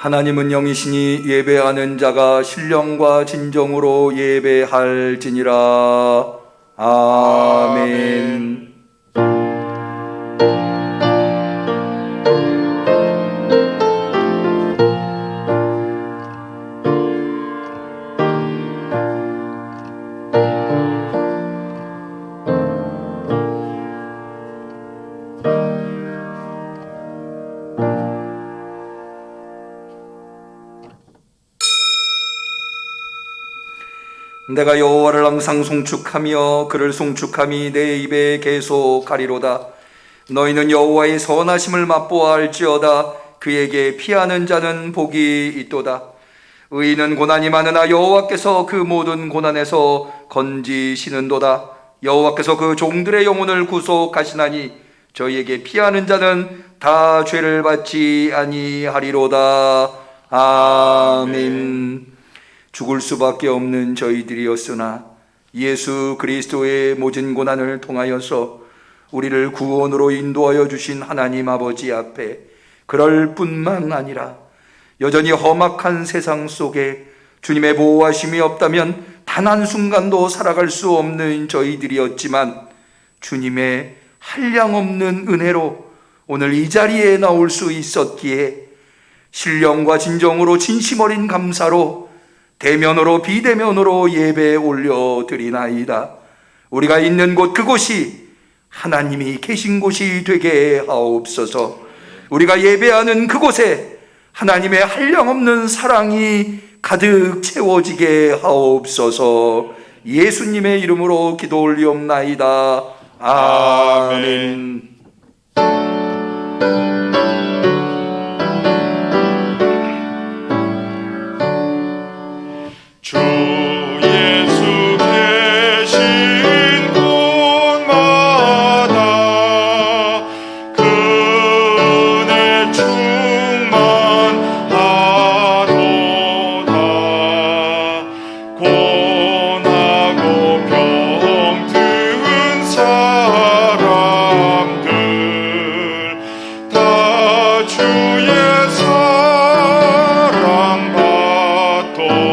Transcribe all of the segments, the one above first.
하나님은 영이시니 예배하는 자가 신령과 진정으로 예배할지니라. 아멘. 내가 여호와를 항상 송축하며 그를 송축함이 내 입에 계속하리로다. 너희는 여호와의 선하심을 맛보아할지어다. 그에게 피하는 자는 복이 있도다. 의인은 고난이 많으나 여호와께서 그 모든 고난에서 건지시는도다. 여호와께서 그 종들의 영혼을 구속하시나니 저희에게 피하는 자는 다 죄를 받지 아니하리로다. 아멘. 죽을 수밖에 없는 저희들이었으나 예수 그리스도의 모진 고난을 통하여서 우리를 구원으로 인도하여 주신 하나님 아버지 앞에 그럴 뿐만 아니라 여전히 험악한 세상 속에 주님의 보호하심이 없다면 단 한순간도 살아갈 수 없는 저희들이었지만 주님의 한량없는 은혜로 오늘 이 자리에 나올 수 있었기에 신령과 진정으로 진심 어린 감사로 대면으로 비대면으로 예배 올려드리나이다. 우리가 있는 곳 그곳이 하나님이 계신 곳이 되게 하옵소서. 우리가 예배하는 그곳에 하나님의 한량없는 사랑이 가득 채워지게 하옵소서. 예수님의 이름으로 기도 올리옵나이다. 아멘. 주 예수 계신 곳마다 그 은혜 충만하도다. 고나고 병든 사람들 다 주의 사랑 받도다.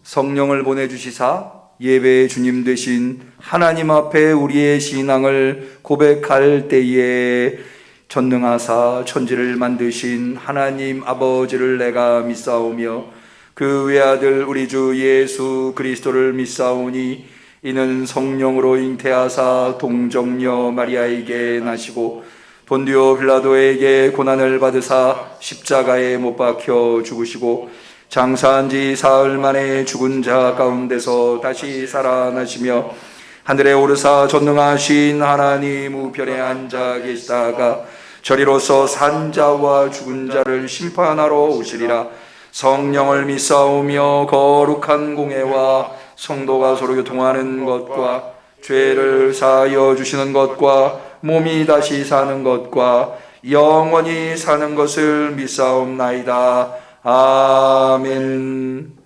성령을 보내주시사 예배의 주님 되신 하나님 앞에 우리의 신앙을 고백할 때에 전능하사 천지를 만드신 하나님 아버지를 내가 믿사오며 그 외아들 우리 주 예수 그리스도를 믿사오니 이는 성령으로 잉태하사 동정녀 마리아에게 나시고 본디오 빌라도에게 고난을 받으사 십자가에 못 박혀 죽으시고 장사한 지 사흘 만에 죽은 자 가운데서 다시 살아나시며 하늘에 오르사 전능하신 하나님 우편에 앉아 계시다가 저리로서 산 자와 죽은 자를 심판하러 오시리라. 성령을 믿사오며 거룩한 공회와 성도가 서로 교통하는 것과 죄를 사하여 주시는 것과 몸이 다시 사는 것과 영원히 사는 것을 믿사옵나이다. 아멘.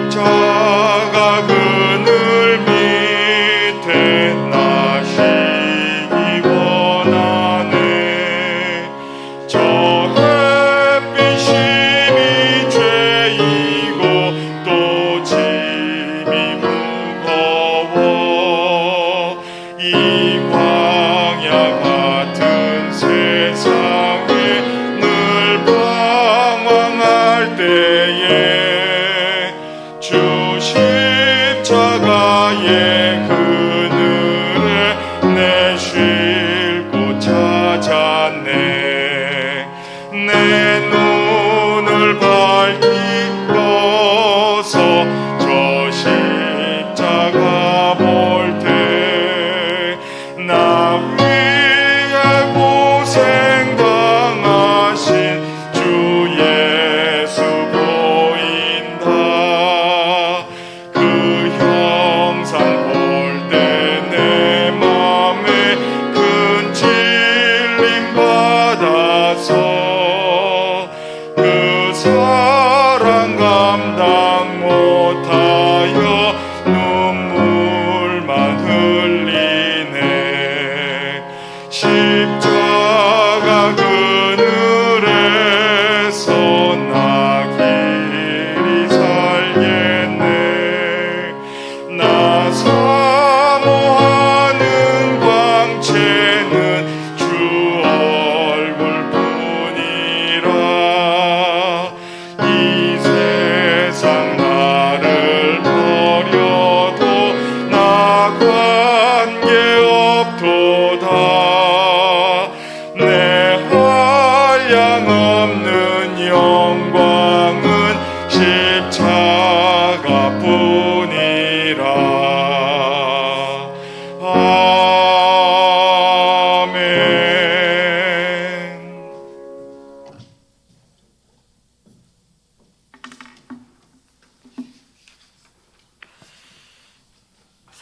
십자가 그늘 밑에 나시기 원하네. 저 햇빛 심히 죄이고 또 짐이 무거워. 이 광야 같은 세상에 늘 방황할 때에 주 십자가의 그늘에 내 쉴 곳 찾았네. 내 눈을 밝히어서 저 십자가 볼 때 나 위에 고생 당하신 주 예수 보인다. 그 형상 볼 때 내 맘에 큰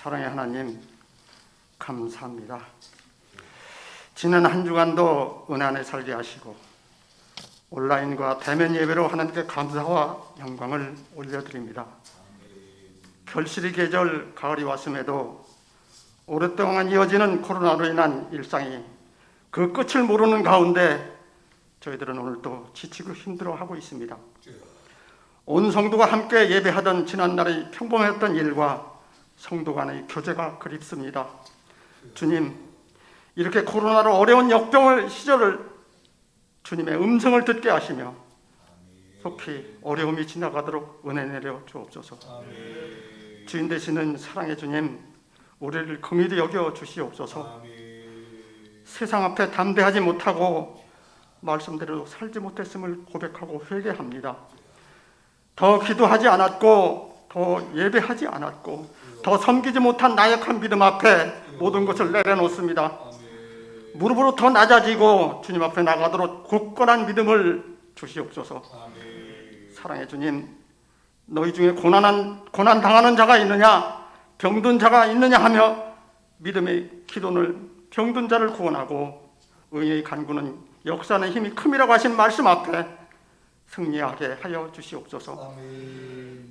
사랑의 하나님, 감사합니다. 지난 한 주간도 은혜 안에 살게 하시고 온라인과 대면 예배로 하나님께 감사와 영광을 올려드립니다. 결실의 계절 가을이 왔음에도 오랫동안 이어지는 코로나로 인한 일상이 그 끝을 모르는 가운데 저희들은 오늘 또 지치고 힘들어하고 있습니다. 온 성도가 함께 예배하던 지난날의 평범했던 일과 성도 간의 교제가 그립습니다. 주님, 이렇게 코로나로 어려운 역병을 시절을 주님의 음성을 듣게 하시며 속히 어려움이 지나가도록 은혜 내려 주옵소서. 주인 되시는 사랑의 주님, 우리를 긍휼히 여겨 주시옵소서. 세상 앞에 담대하지 못하고 말씀대로 살지 못했음을 고백하고 회개합니다. 더 기도하지 않았고 더 예배하지 않았고 더 섬기지 못한 나약한 믿음 앞에 모든 것을 내려놓습니다. 무릎으로 더 낮아지고 주님 앞에 나가도록 굳건한 믿음을 주시옵소서. 사랑의 주님, 너희 중에 고난 당하는 자가 있느냐, 병든 자가 있느냐 하며 믿음의 기도는 병든 자를 구원하고 의의 간구는 역사하는 힘이 큼이라고 하신 말씀 앞에 승리하게 하여 주시옵소서.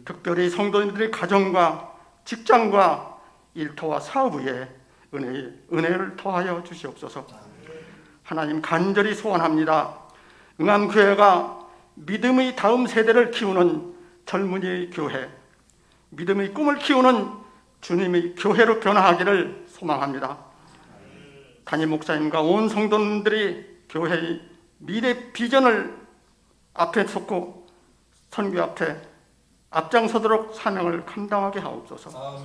특별히 성도님들의 가정과 직장과 일터와 사업 위에 은혜를 더하여 주시옵소서. 하나님, 간절히 소원합니다. 응암교회가 믿음의 다음 세대를 키우는 젊은이의 교회, 믿음의 꿈을 키우는 주님의 교회로 변화하기를 소망합니다. 담임 목사님과 온 성도님들이 교회의 미래 비전을 앞에 섰고 선교 앞에 앞장서도록 사명을 감당하게 하옵소서.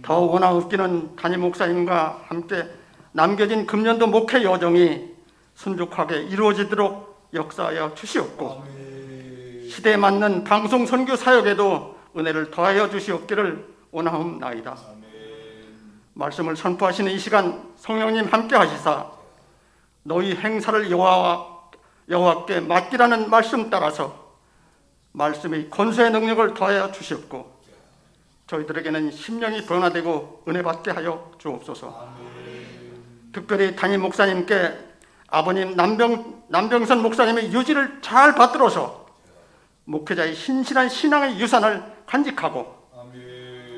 더 원하옵기는 담임 목사님과 함께 남겨진 금년도 목회 여정이 순종하게 이루어지도록 역사하여 주시옵고 시대에 맞는 방송 선교 사역에도 은혜를 더하여 주시옵기를 원하옵나이다. 말씀을 선포하시는 이 시간 성령님 함께 하시사 너희 행사를 여호와께 맡기라는 말씀 따라서 말씀의 권세의 능력을 더하여 주시옵고 저희들에게는 심령이 변화되고 은혜 받게 하여 주옵소서. 특별히 담임 목사님께 아버님 남병선 목사님의 유지를 잘 받들어서 목회자의 신실한 신앙의 유산을 간직하고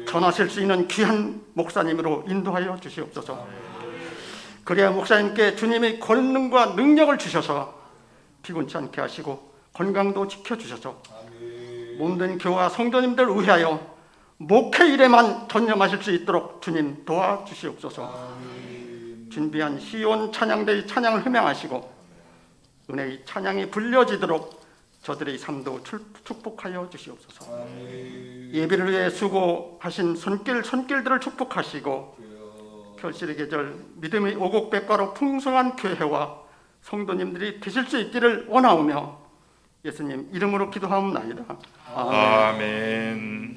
전하실 수 있는 귀한 목사님으로 인도하여 주시옵소서. 그래야 목사님께 주님의 권능과 능력을 주셔서 피곤치 않게 하시고 건강도 지켜주셔서 몸된 교회와 성도님들 위하여 목회 일에만 전념하실 수 있도록 주님 도와주시옵소서. 준비한 시온 찬양대의 찬양을 흠양하시고 은혜의 찬양이 불려지도록 저들의 삶도 축복하여 주시옵소서. 예배를 위해 수고하신 손길들을 축복하시고 결실의 계절 믿음의 오곡백과로 풍성한 교회와 성도님들이 되실 수 있기를 원하오며 예수님 이름으로 기도하옵나이다. 아멘.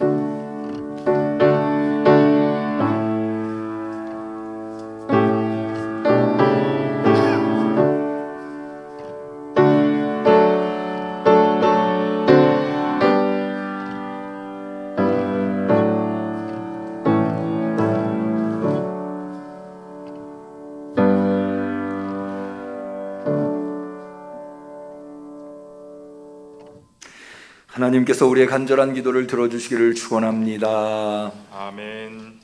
하나님께서 우리의 간절한 기도를 들어주시기를 축원합니다. 아멘.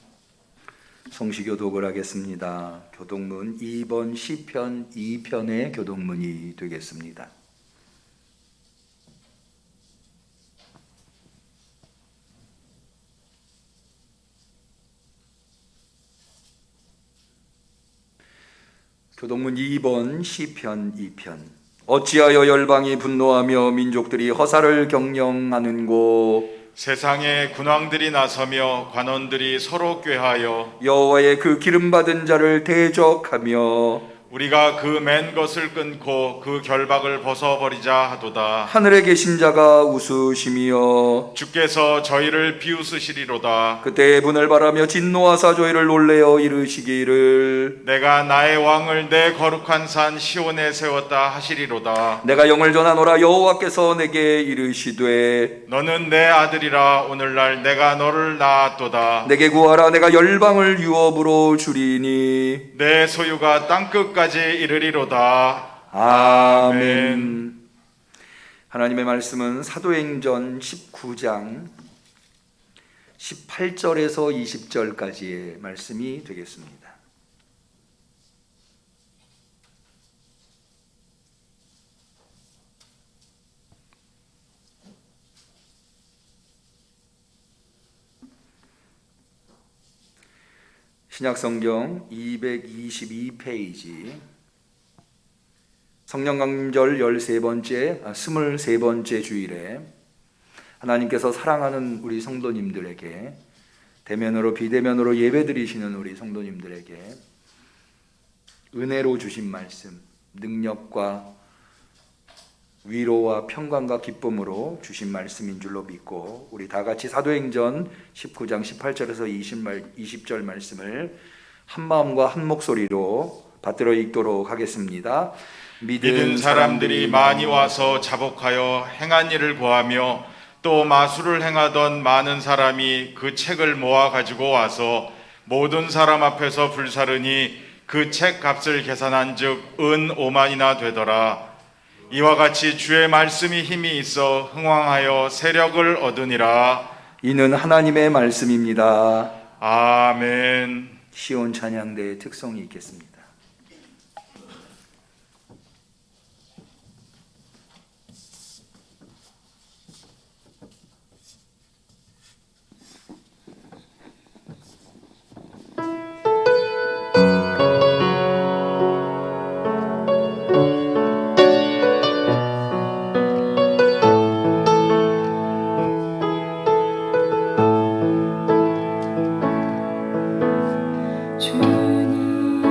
성시교독을 하겠습니다. 교독문 2번 시편 2편의 교독문이 되겠습니다. 교독문 2번 시편 2편. 어찌하여 열방이 분노하며 민족들이 허사를 경영하는고. 세상에 군왕들이 나서며 관원들이 서로 꾀하여 여호와의 그 기름 받은 자를 대적하며 우리가 그 맨 것을 끊고 그 결박을 벗어버리자 하도다. 하늘에 계신 자가 웃으시며 주께서 저희를 비웃으시리로다. 그때 분을 바라며 진노하사 저희를 놀래어 이르시기를 내가 나의 왕을 내 거룩한 산 시온에 세웠다 하시리로다. 내가 영을 전하노라 여호와께서 내게 이르시되 너는 내 아들이라. 오늘날 내가 너를 낳았도다. 내게 구하라 내가 열방을 유업으로 주리니 내 소유가 땅끝까지 이르리로다. 아멘. 하나님의 말씀은 사도행전 19장 18절에서 20절까지의 말씀이 되겠습니다. 신약성경 222페이지 성령강림절 23번째 주일에 하나님께서 사랑하는 우리 성도님들에게 대면으로 비대면으로 예배드리시는 우리 성도님들에게 은혜로 주신 말씀, 능력과 위로와 평강과 기쁨으로 주신 말씀인 줄로 믿고 우리 다 같이 사도행전 19장 18절에서 20절 말씀을 한 마음과 한 목소리로 받들어 읽도록 하겠습니다. 믿은 사람들이 많이 와서 자복하여 행한 일을 고하며 또 마술을 행하던 많은 사람이 그 책을 모아 가지고 와서 모든 사람 앞에서 불사르니 그 책 값을 계산한 즉 은 5만이나 되더라. 이와 같이 주의 말씀이 힘이 있어 흥왕하여 세력을 얻으니라. 이는 하나님의 말씀입니다. 아멘. 시온 찬양대의 특성이 있겠습니다. 주님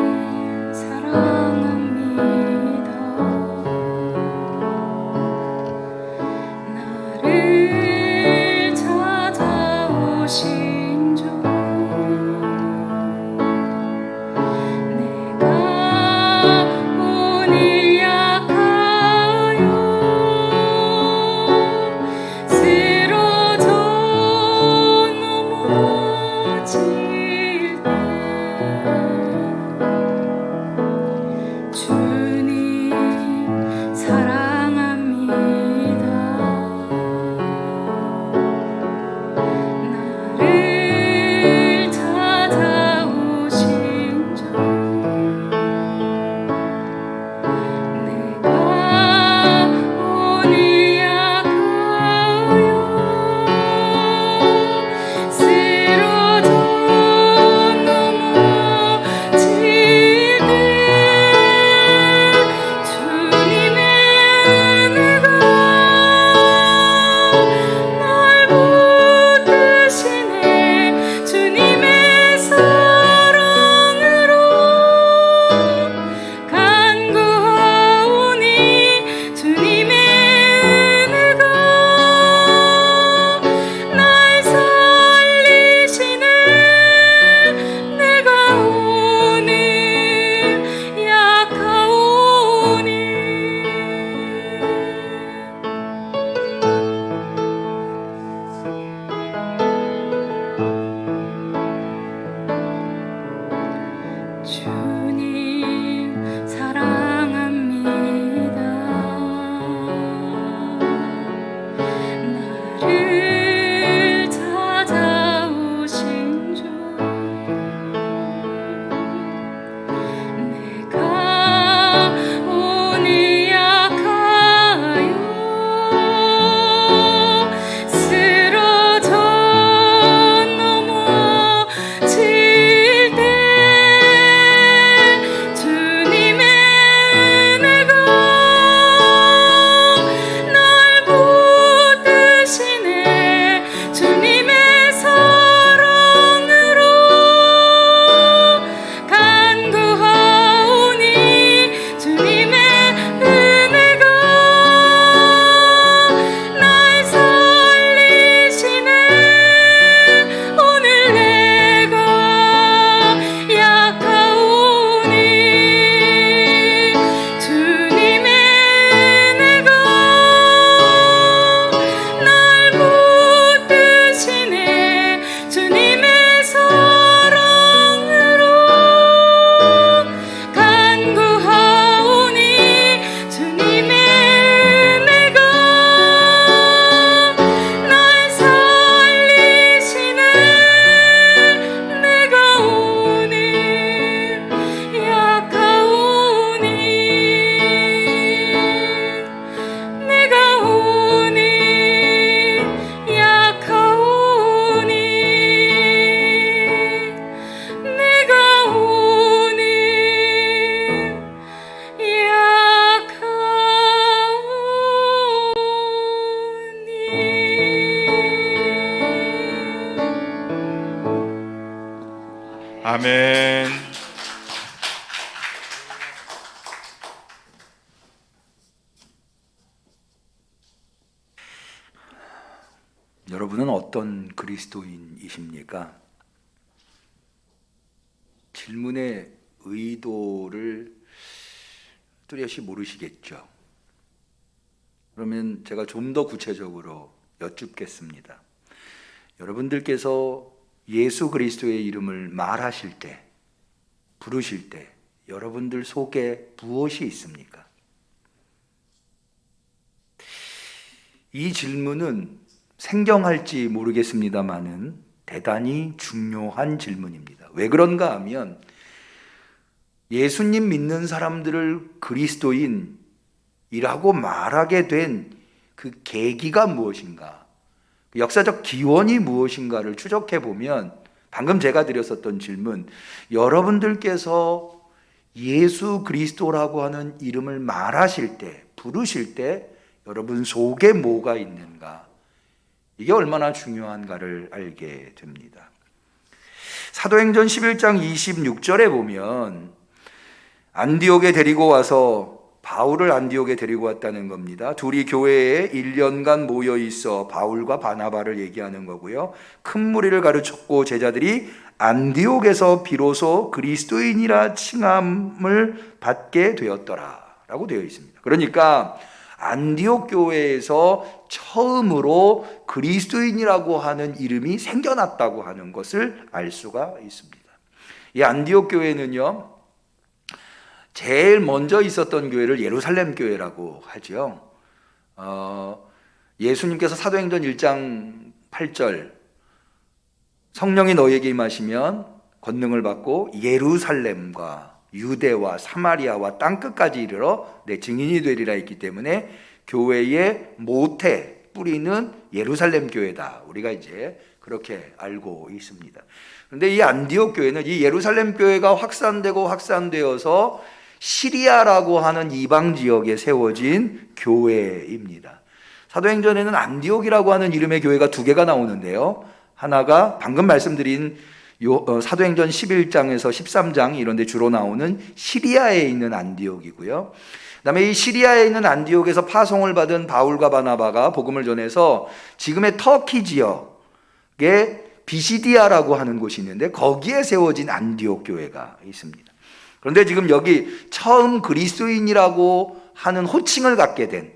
아멘. 여러분은 어떤 그리스도인이십니까? 질문의 의도를 뚜렷이 모르시겠죠. 그러면 제가 좀 더 구체적으로 여쭙겠습니다. 여러분들께서 예수 그리스도의 이름을 말하실 때, 부르실 때 여러분들 속에 무엇이 있습니까? 이 질문은 생경할지 모르겠습니다만은 대단히 중요한 질문입니다. 왜 그런가 하면 예수님 믿는 사람들을 그리스도인이라고 말하게 된 그 계기가 무엇인가, 역사적 기원이 무엇인가를 추적해 보면 방금 제가 드렸었던 질문, 여러분들께서 예수 그리스도라고 하는 이름을 말하실 때, 부르실 때 여러분 속에 뭐가 있는가, 이게 얼마나 중요한가를 알게 됩니다. 사도행전 11장 26절에 보면 안디옥에 데리고 와서, 바울을 안디옥에 데리고 왔다는 겁니다. 둘이 교회에 1년간 모여 있어 바울과 바나바를 얘기하는 거고요. 큰 무리를 가르쳤고 제자들이 안디옥에서 비로소 그리스도인이라 칭함을 받게 되었더라 라고 되어 있습니다. 그러니까 안디옥 교회에서 처음으로 그리스도인이라고 하는 이름이 생겨났다고 하는 것을 알 수가 있습니다. 이 안디옥 교회는요, 제일 먼저 있었던 교회를 예루살렘 교회라고 하죠. 예수님께서 사도행전 1장 8절 성령이 너희에게 임하시면 권능을 받고 예루살렘과 유대와 사마리아와 땅끝까지 이르러 내 증인이 되리라 했기 때문에 교회의 모태 뿌리는 예루살렘 교회다, 우리가 이제 그렇게 알고 있습니다. 그런데 이 안디옥 교회는 이 예루살렘 교회가 확산되어서 시리아라고 하는 이방 지역에 세워진 교회입니다. 사도행전에는 안디옥이라고 하는 이름의 교회가 두 개가 나오는데요, 하나가 방금 말씀드린 사도행전 11장에서 13장 이런 데 주로 나오는 시리아에 있는 안디옥이고요. 그다음에 이 시리아에 있는 안디옥에서 파송을 받은 바울과 바나바가 복음을 전해서 지금의 터키 지역에 비시디아라고 하는 곳이 있는데 거기에 세워진 안디옥 교회가 있습니다. 그런데 지금 여기 처음 그리스도인이라고 하는 호칭을 갖게 된,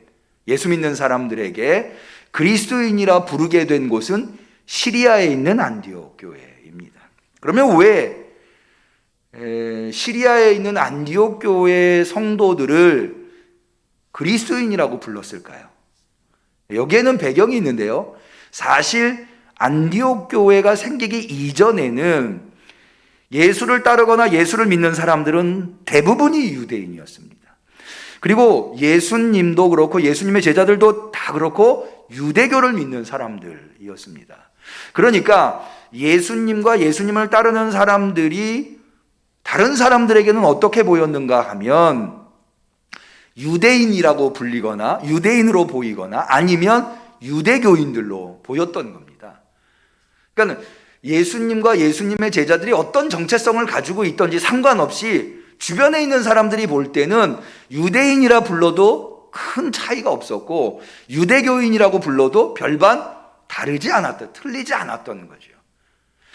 예수 믿는 사람들에게 그리스도인이라 부르게 된 곳은 시리아에 있는 안디옥 교회입니다. 그러면 왜 시리아에 있는 안디옥 교회 성도들을 그리스도인이라고 불렀을까요? 여기에는 배경이 있는데요, 사실 안디옥 교회가 생기기 이전에는 예수를 따르거나 예수를 믿는 사람들은 대부분이 유대인이었습니다. 그리고 예수님도 그렇고 예수님의 제자들도 다 그렇고 유대교를 믿는 사람들이었습니다. 그러니까 예수님과 예수님을 따르는 사람들이 다른 사람들에게는 어떻게 보였는가 하면 유대인이라고 불리거나 유대인으로 보이거나 아니면 유대교인들로 보였던 겁니다. 그러니까 예수님과 예수님의 제자들이 어떤 정체성을 가지고 있던지 상관없이 주변에 있는 사람들이 볼 때는 유대인이라 불러도 큰 차이가 없었고 유대교인이라고 불러도 별반 틀리지 않았던 거죠.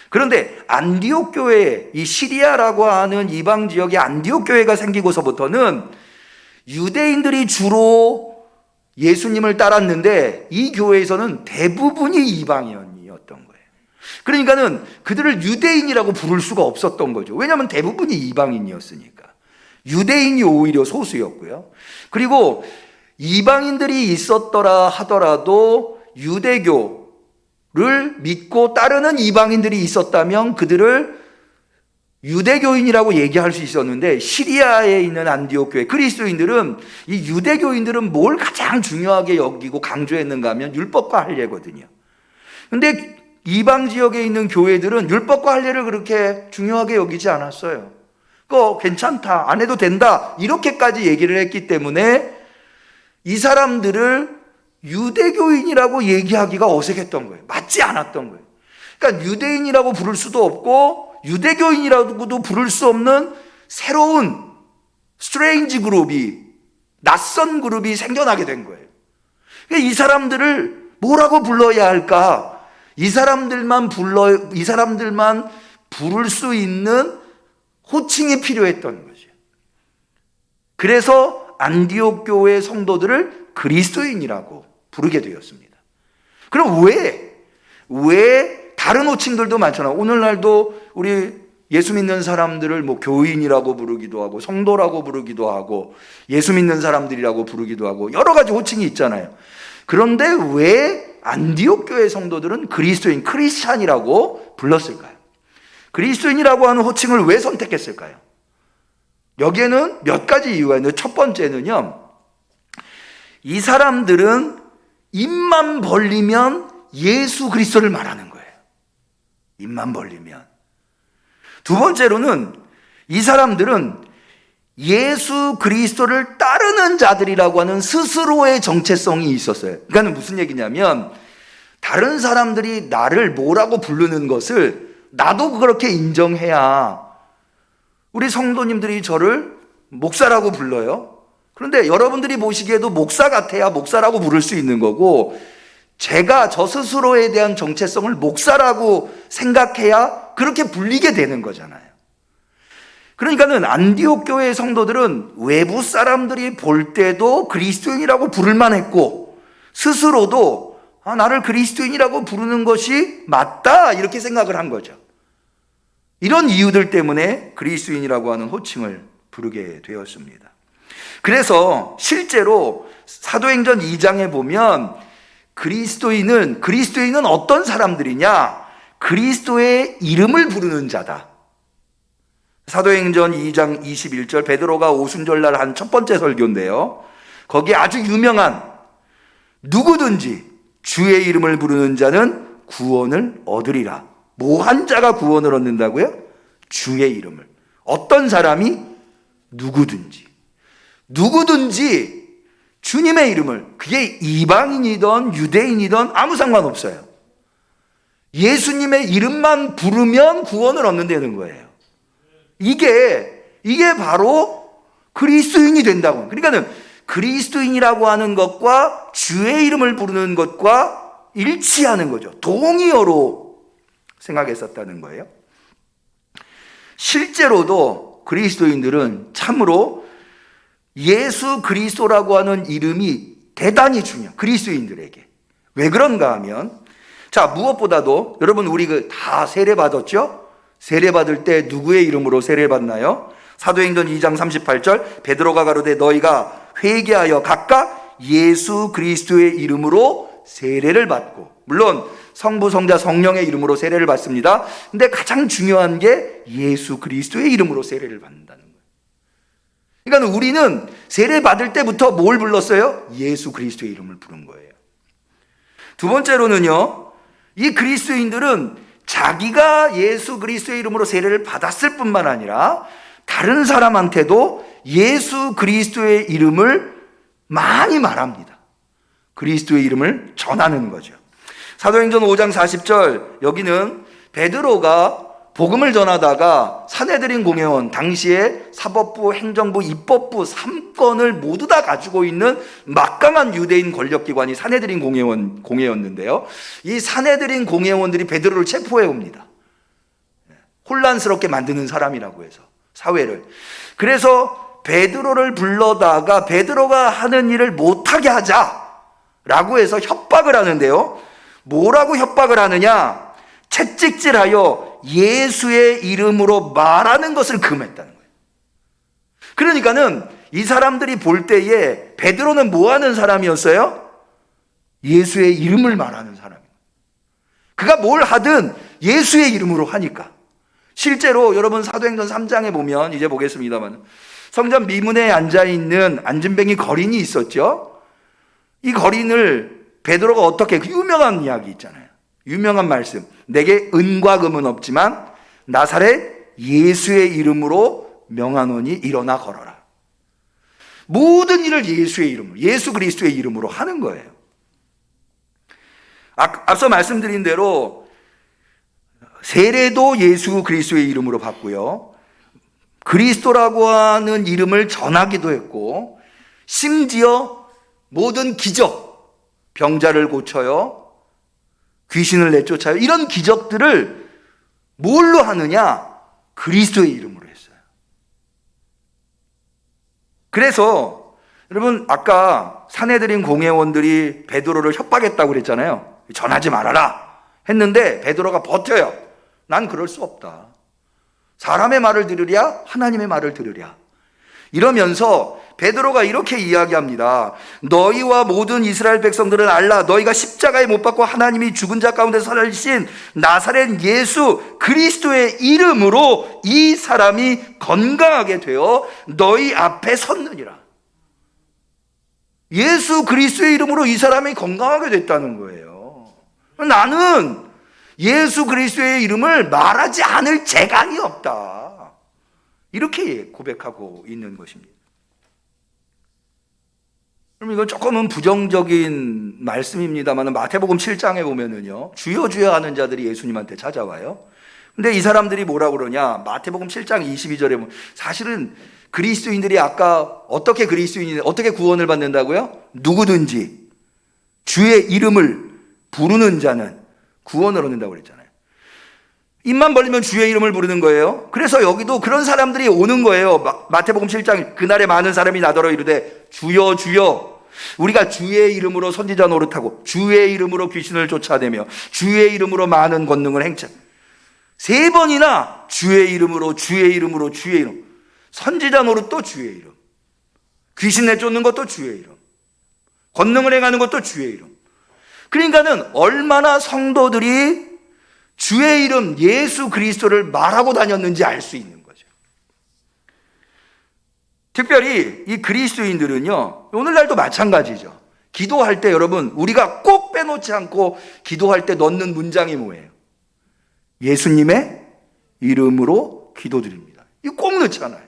그런데 안디옥 교회, 이 시리아라고 하는 이방 지역의 안디옥 교회가 생기고서부터는 유대인들이 주로 예수님을 따랐는데 이 교회에서는 대부분이 이방인이었던 거예요. 그러니까는 그들을 유대인이라고 부를 수가 없었던 거죠. 왜냐하면 대부분이 이방인이었으니까. 유대인이 오히려 소수였고요. 그리고 이방인들이 있었더라 하더라도 유대교를 믿고 따르는 이방인들이 있었다면 그들을 유대교인이라고 얘기할 수 있었는데 시리아에 있는 안디옥 교회 그리스도인들은, 이 유대교인들은 뭘 가장 중요하게 여기고 강조했는가 하면 율법과 할례거든요. 근데 이방 지역에 있는 교회들은 율법과 할례를 그렇게 중요하게 여기지 않았어요. 그거 괜찮다, 안 해도 된다, 이렇게까지 얘기를 했기 때문에 이 사람들을 유대교인이라고 얘기하기가 어색했던 거예요. 맞지 않았던 거예요. 그러니까 유대인이라고 부를 수도 없고 유대교인이라고도 부를 수 없는 새로운 스트레인지 그룹이, 낯선 그룹이 생겨나게 된 거예요. 이 사람들을 뭐라고 불러야 할까? 이 사람들만 부를 수 있는 호칭이 필요했던 거죠. 그래서 안디옥 교회 성도들을 그리스도인이라고 부르게 되었습니다. 그럼 왜 다른 호칭들도 많잖아요. 오늘날도 우리 예수 믿는 사람들을 뭐 교인이라고 부르기도 하고 성도라고 부르기도 하고 예수 믿는 사람들이라고 부르기도 하고 여러 가지 호칭이 있잖아요. 그런데 왜 안디옥 교회 성도들은 그리스도인, 크리스찬이라고 불렀을까요? 그리스도인이라고 하는 호칭을 왜 선택했을까요? 여기에는 몇 가지 이유가 있는데, 첫 번째는요, 이 사람들은 입만 벌리면 예수 그리스도를 말하는 거예요. 입만 벌리면. 두 번째로는 이 사람들은 예수 그리스도를 따르는 자들이라고 하는 스스로의 정체성이 있었어요. 그러니까 무슨 얘기냐면, 다른 사람들이 나를 뭐라고 부르는 것을 나도 그렇게 인정해야, 우리 성도님들이 저를 목사라고 불러요. 그런데 여러분들이 보시기에도 목사 같아야 목사라고 부를 수 있는 거고, 제가 저 스스로에 대한 정체성을 목사라고 생각해야 그렇게 불리게 되는 거잖아요. 그러니까는 안디옥 교회의 성도들은 외부 사람들이 볼 때도 그리스도인이라고 부를 만했고, 스스로도 나를 그리스도인이라고 부르는 것이 맞다, 이렇게 생각을 한 거죠. 이런 이유들 때문에 그리스도인이라고 하는 호칭을 부르게 되었습니다. 그래서 실제로 사도행전 2장에 보면 그리스도인은 어떤 사람들이냐? 그리스도의 이름을 부르는 자다. 사도행전 2장 21절, 베드로가 오순절날 한 첫 번째 설교인데요, 거기에 아주 유명한, 누구든지 주의 이름을 부르는 자는 구원을 얻으리라. 뭐 한 자가 구원을 얻는다고요? 주의 이름을. 어떤 사람이? 누구든지 주님의 이름을, 그게 이방인이든 유대인이든 아무 상관없어요. 예수님의 이름만 부르면 구원을 얻는다는 거예요. 이게 바로 그리스도인이 된다고. 그러니까는 그리스도인이라고 하는 것과 주의 이름을 부르는 것과 일치하는 거죠. 동의어로 생각했었다는 거예요. 실제로도 그리스도인들은 참으로 예수 그리스도라고 하는 이름이 대단히 중요해요. 그리스도인들에게. 왜 그런가 하면, 자, 무엇보다도 여러분, 우리 다 세례 받았죠? 세례 받을 때 누구의 이름으로 세례를 받나요? 사도행전 2장 38절, 베드로가 가로되 너희가 회개하여 각각 예수 그리스도의 이름으로 세례를 받고, 물론 성부, 성자, 성령의 이름으로 세례를 받습니다. 근데 가장 중요한 게 예수 그리스도의 이름으로 세례를 받는다는 거예요. 그러니까 우리는 세례 받을 때부터 뭘 불렀어요? 예수 그리스도의 이름을 부른 거예요. 두 번째로는요, 이 그리스도인들은 자기가 예수 그리스도의 이름으로 세례를 받았을 뿐만 아니라 다른 사람한테도 예수 그리스도의 이름을 많이 말합니다. 그리스도의 이름을 전하는 거죠. 사도행전 5장 40절, 여기는 베드로가 복음을 전하다가 사내들인 공회원, 당시에 사법부, 행정부, 입법부 3권을 모두 다 가지고 있는 막강한 유대인 권력기관이 사내들인 공회였는데요. 이 사내들인 공회원들이 베드로를 체포해 옵니다. 혼란스럽게 만드는 사람이라고 해서, 사회를. 그래서 베드로를 불러다가 베드로가 하는 일을 못하게 하자라고 해서 협박을 하는데요. 뭐라고 협박을 하느냐? 채찍질하여 예수의 이름으로 말하는 것을 금했다는 거예요. 그러니까는 이 사람들이 볼 때에 베드로는 뭐 하는 사람이었어요? 예수의 이름을 말하는 사람이에요. 그가 뭘 하든 예수의 이름으로 하니까. 실제로 여러분 사도행전 3장에 보면, 이제 보겠습니다만, 성전 미문에 앉아있는 안진뱅이 거린이 있었죠. 이 거린을 베드로가 어떻게, 그 유명한 이야기 있잖아요. 유명한 말씀. 내게 은과 금은 없지만 나사렛 예수의 이름으로 명하노니 일어나 걸어라. 모든 일을 예수의 이름으로, 예수 그리스도의 이름으로 하는 거예요. 앞서 말씀드린 대로 세례도 예수 그리스도의 이름으로 받고요. 그리스도라고 하는 이름을 전하기도 했고, 심지어 모든 기적, 병자를 고쳐요, 귀신을 내쫓아요, 이런 기적들을 뭘로 하느냐? 그리스도의 이름으로 했어요. 그래서 여러분, 아까 사내들인 공회원들이 베드로를 협박했다고 그랬잖아요. 전하지 말아라 했는데 베드로가 버텨요. 난 그럴 수 없다. 사람의 말을 들으랴 하나님의 말을 들으랴. 이러면서 베드로가 이렇게 이야기합니다. 너희와 모든 이스라엘 백성들은 알라. 너희가 십자가에 못 박고 하나님이 죽은 자 가운데 살리신 나사렛 예수 그리스도의 이름으로 이 사람이 건강하게 되어 너희 앞에 섰느니라. 예수 그리스도의 이름으로 이 사람이 건강하게 됐다는 거예요. 나는 예수 그리스도의 이름을 말하지 않을 재간이 없다. 이렇게 고백하고 있는 것입니다. 그럼 이건 조금은 부정적인 말씀입니다만 마태복음 7장에 보면은요, 주여 주여 하는 자들이 예수님한테 찾아와요. 근데 이 사람들이 뭐라고 그러냐? 마태복음 7장 22절에 보면 사실은 그리스도인들이 아까 어떻게 그리스도인이 어떻게 구원을 받는다고요? 누구든지 주의 이름을 부르는 자는 구원을 얻는다고 그랬잖아요. 입만 벌리면 주의 이름을 부르는 거예요. 그래서 여기도 그런 사람들이 오는 거예요. 마태복음 7장, 그날에 많은 사람이 나더러 이르되 주여 주여, 우리가 주의 이름으로 선지자 노릇하고 주의 이름으로 귀신을 쫓아내며 주의 이름으로 많은 권능을 행차. 3번이나 주의 이름으로 주의 이름으로 주의 이름. 선지자 노릇도 주의 이름, 귀신 내쫓는 것도 주의 이름, 권능을 행하는 것도 주의 이름. 그러니까는 얼마나 성도들이 주의 이름 예수 그리스도를 말하고 다녔는지 알 수 있는 거죠. 특별히 이 그리스도인들은요, 오늘날도 마찬가지죠. 기도할 때 여러분, 우리가 꼭 빼놓지 않고 기도할 때 넣는 문장이 뭐예요? 예수님의 이름으로 기도드립니다. 이거 꼭 넣잖아요.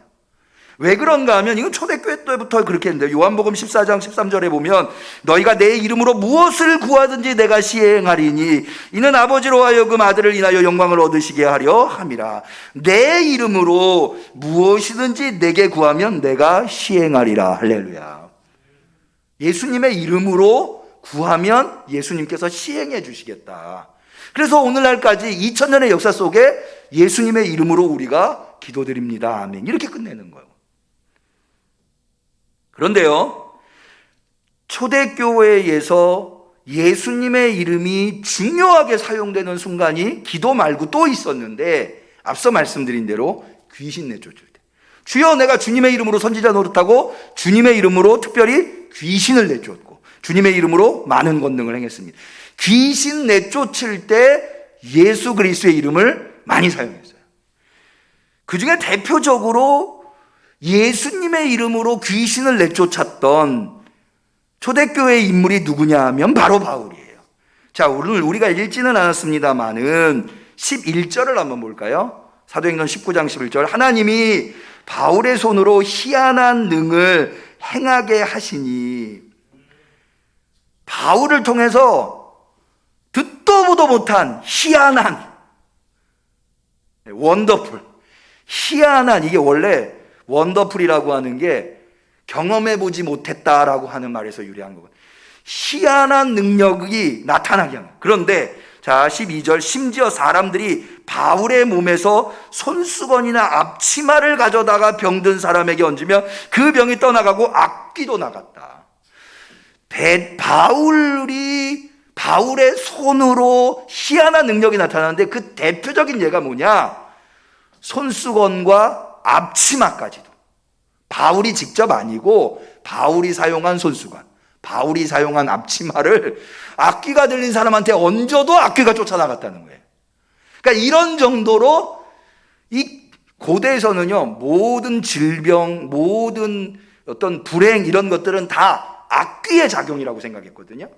왜 그런가 하면 이건 초대교회 때부터 그렇게 했는데, 요한복음 14장 13절에 보면 너희가 내 이름으로 무엇을 구하든지 내가 시행하리니 이는 아버지로 하여금 아들을 인하여 영광을 얻으시게 하려 함이라. 내 이름으로 무엇이든지 내게 구하면 내가 시행하리라. 할렐루야. 예수님의 이름으로 구하면 예수님께서 시행해 주시겠다. 그래서 오늘날까지 2000년의 역사 속에 예수님의 이름으로 우리가 기도드립니다. 아멘. 이렇게 끝내는 거예요. 그런데요, 초대교회에서 예수님의 이름이 중요하게 사용되는 순간이 기도 말고 또 있었는데, 앞서 말씀드린 대로 귀신 내쫓을 때, 주여 내가 주님의 이름으로 선지자 노릇하고 주님의 이름으로 특별히 귀신을 내쫓고 주님의 이름으로 많은 권능을 행했습니다. 귀신 내쫓을 때 예수 그리스도의 이름을 많이 사용했어요. 그 중에 대표적으로 예수님의 이름으로 귀신을 내쫓았던 초대교회의 인물이 누구냐 하면 바로 바울이에요. 자, 오늘 우리가 읽지는 않았습니다만은 11절을 한번 볼까요? 사도행전 19장 11절. 하나님이 바울의 손으로 희한한 능을 행하게 하시니, 바울을 통해서 듣도 보도 못한 희한한, 원더풀, 희한한, 이게 원래 원더풀이라고 하는 게 경험해보지 못했다라고 하는 말에서 유래한 거거든요. 희한한 능력이 나타나게 하는. 그런데 자, 12절, 심지어 사람들이 바울의 몸에서 손수건이나 앞치마를 가져다가 병든 사람에게 얹으면 그 병이 떠나가고 악귀도 나갔다. 바울의 손으로 희한한 능력이 나타나는데 그 대표적인 예가 뭐냐? 손수건과 앞치마까지도. 바울이 직접 아니고 바울이 사용한 손수건, 바울이 사용한 앞치마를 악귀가 들린 사람한테 얹어도 악귀가 쫓아나갔다는 거예요. 그러니까 이런 정도로 이 고대에서는요, 모든 질병, 모든 어떤 불행, 이런 것들은 다 악귀의 작용이라고 생각했거든요.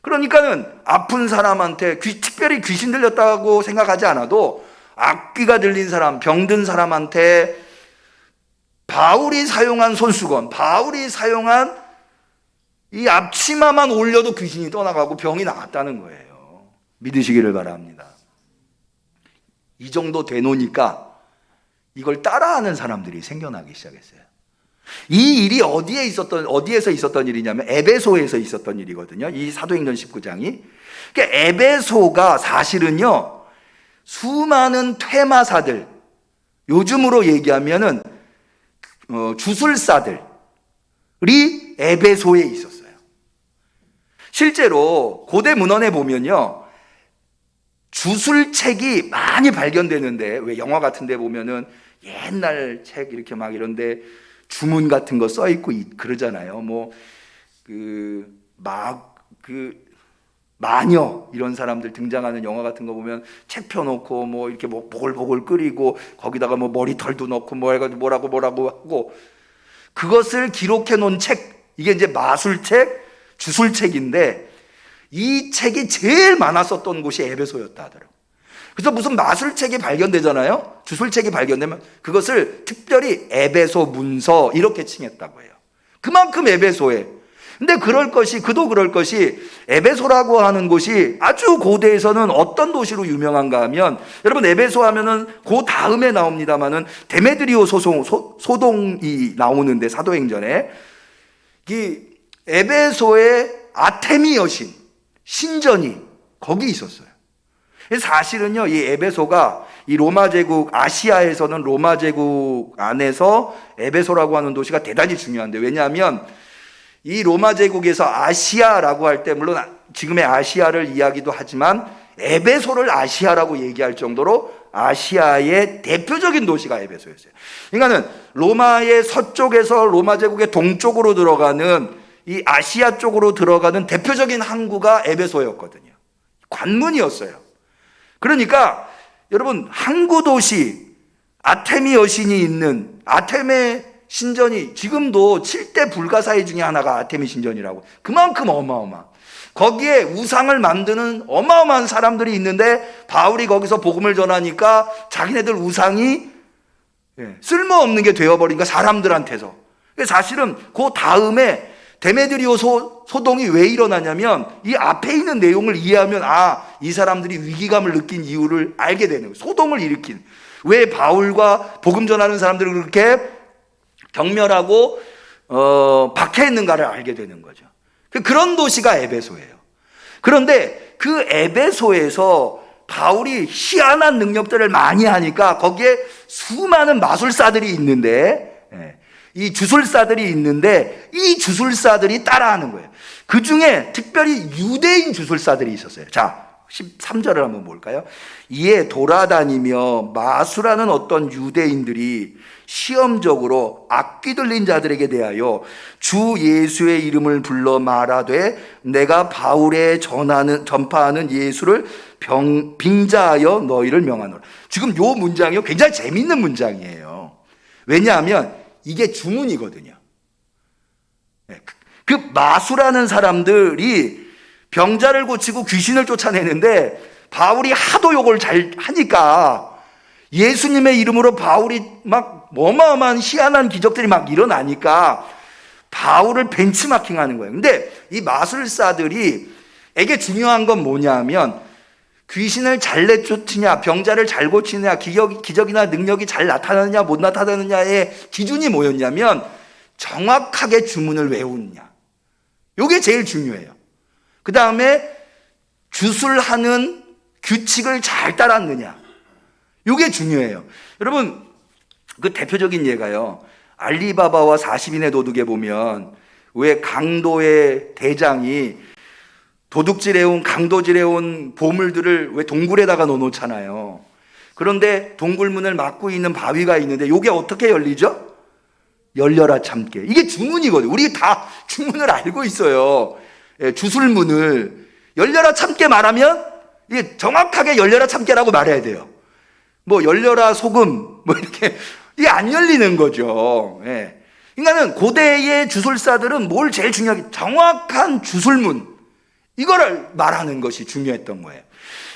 그러니까는 아픈 사람한테 특별히 귀신 들렸다고 생각하지 않아도 악귀가 들린 사람, 병든 사람한테 바울이 사용한 손수건, 바울이 사용한 이 앞치마만 올려도 귀신이 떠나가고 병이 나갔다는 거예요. 믿으시기를 바랍니다. 이 정도 되노니까 이걸 따라하는 사람들이 생겨나기 시작했어요. 이 일이 어디에서 있었던 일이냐면 에베소에서 있었던 일이거든요. 이 사도행전 19장이. 그러니까 에베소가 사실은요, 수많은 퇴마사들, 요즘으로 얘기하면은 주술사들이 에베소에 있었어요. 실제로 고대 문헌에 보면요, 주술책이 많이 발견되는데, 왜 영화 같은 데 보면은 옛날 책 이렇게 막 이런데 주문 같은 거 써 있고 그러잖아요. 마녀 이런 사람들 등장하는 영화 같은 거 보면 책 펴놓고 뭐 이렇게 뭐 보글보글 끓이고 거기다가 뭐 머리털도 넣고 뭐 해가지고 뭐라고 하고, 그것을 기록해 놓은 책, 이게 이제 마술책, 주술책인데 이 책이 제일 많았었던 곳이 에베소였다 하더라고요. 그래서 무슨 마술책이 발견되잖아요. 주술책이 발견되면 그것을 특별히 에베소 문서 이렇게 칭했다고 해요. 그만큼 에베소에. 근데 그럴 것이 에베소라고 하는 곳이 아주 고대에서는 어떤 도시로 유명한가 하면, 여러분 에베소 하면은 그 다음에 나옵니다마는 데메드리오 소동이 나오는데, 사도행전에 이 에베소의 아테미 여신 신전이 거기 있었어요. 사실은요, 이 에베소가 이 로마 제국, 아시아에서는 로마 제국 안에서 에베소라고 하는 도시가 대단히 중요한데, 왜냐하면 이 로마 제국에서 아시아라고 할 때, 물론 지금의 아시아를 이야기도 하지만 에베소를 아시아라고 얘기할 정도로 아시아의 대표적인 도시가 에베소였어요. 그러니까는 로마의 서쪽에서 로마 제국의 동쪽으로 들어가는 이 아시아 쪽으로 들어가는 대표적인 항구가 에베소였거든요. 관문이었어요. 그러니까 여러분, 항구 도시 아테미 여신이 있는 아테미 신전이 지금도 7대 불가사의 중에 하나가 아테미 신전이라고, 그만큼 어마어마. 거기에 우상을 만드는 어마어마한 사람들이 있는데, 바울이 거기서 복음을 전하니까 자기네들 우상이 쓸모없는 게 되어버리니까, 사람들한테서. 사실은 그 다음에 데메드리오 소동이 왜 일어나냐면, 이 앞에 있는 내용을 이해하면 이 사람들이 위기감을 느낀 이유를 알게 되는 거예요. 소동을 일으킨, 왜 바울과 복음 전하는 사람들을 그렇게 경멸하고 박해했는가를 알게 되는 거죠. 그런 도시가 에베소예요. 그런데 그 에베소에서 바울이 희한한 능력들을 많이 하니까 거기에 수많은 마술사들이 있는데, 이 주술사들이 있는데, 이 주술사들이 따라하는 거예요. 그 중에 특별히 유대인 주술사들이 있었어요. 자, 13절을 한번 볼까요? 이에 돌아다니며 마술하는 어떤 유대인들이 시험적으로 악귀 들린 자들에게 대하여 주 예수의 이름을 불러 말하되, 내가 바울의 전파하는 예수를 빙자하여 너희를 명하노라. 지금 요 문장이요, 굉장히 재밌는 문장이에요. 왜냐하면 이게 주문이거든요. 그 마술하는 사람들이 병자를 고치고 귀신을 쫓아내는데, 바울이 하도 요걸 잘 하니까 예수님의 이름으로 바울이 막 어마어마한 희한한 기적들이 막 일어나니까 바울을 벤치마킹하는 거예요. 근데 이 마술사들이 에게 중요한 건 뭐냐면, 귀신을 잘 내쫓느냐, 병자를 잘 고치느냐, 기적이나 능력이 잘 나타나느냐 못 나타나느냐의 기준이 뭐였냐면, 정확하게 주문을 외우느냐. 이게 제일 중요해요. 그 다음에 주술하는 규칙을 잘 따랐느냐, 이게 중요해요. 여러분, 그 대표적인 예가요, 알리바바와 40인의 도둑에 보면 왜 강도의 대장이 도둑질해온, 강도질해온 보물들을 왜 동굴에다가 넣어놓잖아요. 그런데 동굴문을 막고 있는 바위가 있는데 이게 어떻게 열리죠? 열려라 참깨. 이게 주문이거든요. 우리 다 주문을 알고 있어요. 주술문을 열려라 참깨 말하면 이게 정확하게 열려라 참깨라고 말해야 돼요. 뭐 열려라 소금 뭐 이렇게, 이게 안 열리는 거죠. 그러니까는 고대의 주술사들은 뭘 제일 중요하게, 정확한 주술문, 이거를 말하는 것이 중요했던 거예요.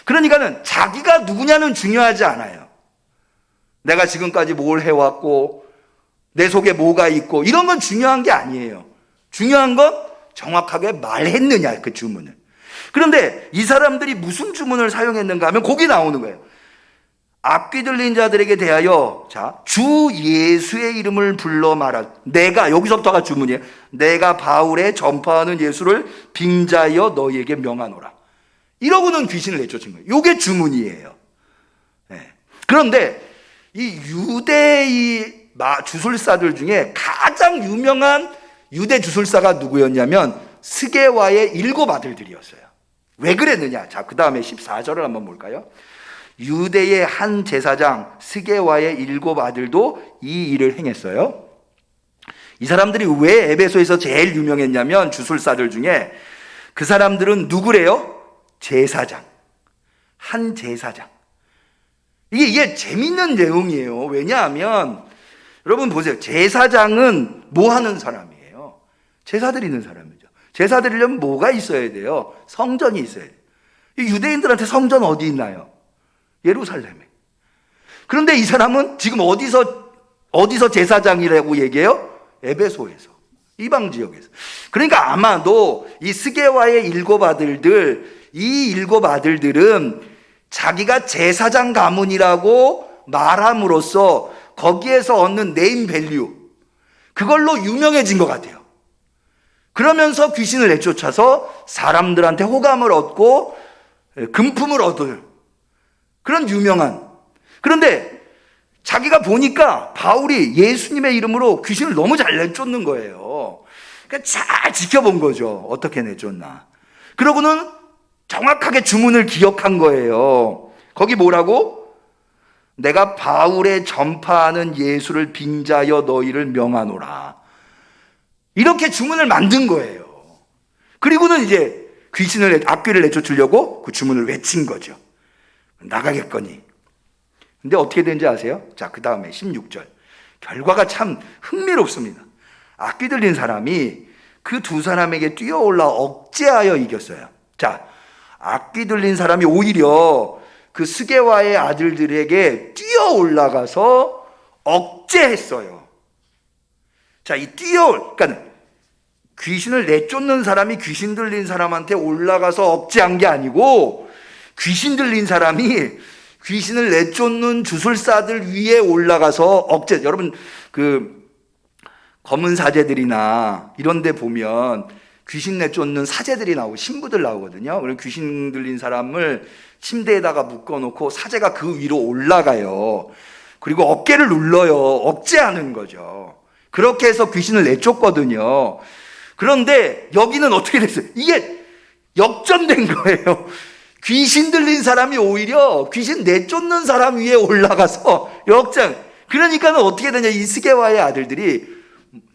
그러니까는 자기가 누구냐는 중요하지 않아요. 내가 지금까지 뭘 해왔고 내 속에 뭐가 있고 이런 건 중요한 게 아니에요. 중요한 건 정확하게 말했느냐, 그 주문을. 그런데 이 사람들이 무슨 주문을 사용했는가 하면 거기 나오는 거예요. 악귀 들린 자들에게 대하여 주 예수의 이름을 불러 말하. 내가, 여기서부터가 주문이에요. 내가 바울의 전파하는 예수를 빙자하여 너희에게 명하노라. 이러고는 귀신을 내쫓은 거예요. 이게 주문이에요. 네. 그런데 이 유대 주술사들 중에 가장 유명한 유대 주술사가 누구였냐면 스게와의 7 아들들이었어요. 왜 그랬느냐? 자, 그 다음에 14절을 한번 볼까요? 유대의 한 제사장 스게와의 7 아들도 이 일을 행했어요. 이 사람들이 왜 에베소에서 제일 유명했냐면 주술사들 중에 그 사람들은 누구래요? 제사장. 한 제사장. 이게 재밌는 내용이에요. 왜냐하면 여러분 보세요. 제사장은 뭐 하는 사람이에요? 제사 드리는 사람이죠. 제사 드리려면 뭐가 있어야 돼요? 성전이 있어야 돼요. 유대인들한테 성전 어디 있나요? 예루살렘에. 그런데 이 사람은 지금 어디서 제사장이라고 얘기해요? 에베소에서. 이방 지역에서. 그러니까 아마도 이 스게와의 7 아들들, 이 7 아들들은 자기가 제사장 가문이라고 말함으로써 거기에서 얻는 네임 밸류, 그걸로 유명해진 것 같아요. 그러면서 귀신을 내쫓아서 사람들한테 호감을 얻고 금품을 얻을 그런 유명한. 그런데 자기가 보니까 바울이 예수님의 이름으로 귀신을 너무 잘 내쫓는 거예요. 그러니까 잘 지켜본 거죠. 어떻게 내쫓나. 그러고는 정확하게 주문을 기억한 거예요. 거기 뭐라고? 내가 바울의 전파하는 예수를 빙자하여 너희를 명하노라. 이렇게 주문을 만든 거예요. 그리고는 이제 악귀를 내쫓으려고 그 주문을 외친 거죠. 나가겠거니. 근데 어떻게 된지 아세요? 자, 그 다음에 16절. 결과가 참 흥미롭습니다. 악귀 들린 사람이 그 2 사람에게 뛰어올라 억제하여 이겼어요. 자, 악귀 들린 사람이 오히려 그 스게와의 아들들에게 뛰어올라가서 억제했어요. 자, 그러니까 귀신을 내쫓는 사람이 귀신 들린 사람한테 올라가서 억제한 게 아니고 귀신 들린 사람이 귀신을 내쫓는 주술사들 위에 올라가서 억제. 여러분 그 검은 사제들이나 이런 데 보면 귀신 내쫓는 사제들이 나오고 신부들 나오거든요. 그럼 귀신 들린 사람을 침대에다가 묶어놓고 사제가 그 위로 올라가요. 그리고 어깨를 눌러요. 억제하는 거죠. 그렇게 해서 귀신을 내쫓거든요. 그런데 여기는 어떻게 됐어요? 이게 역전된 거예요. 귀신 들린 사람이 오히려 귀신 내쫓는 사람 위에 올라가서 역전. 그러니까는 어떻게 되냐? 이 스게와의 아들들이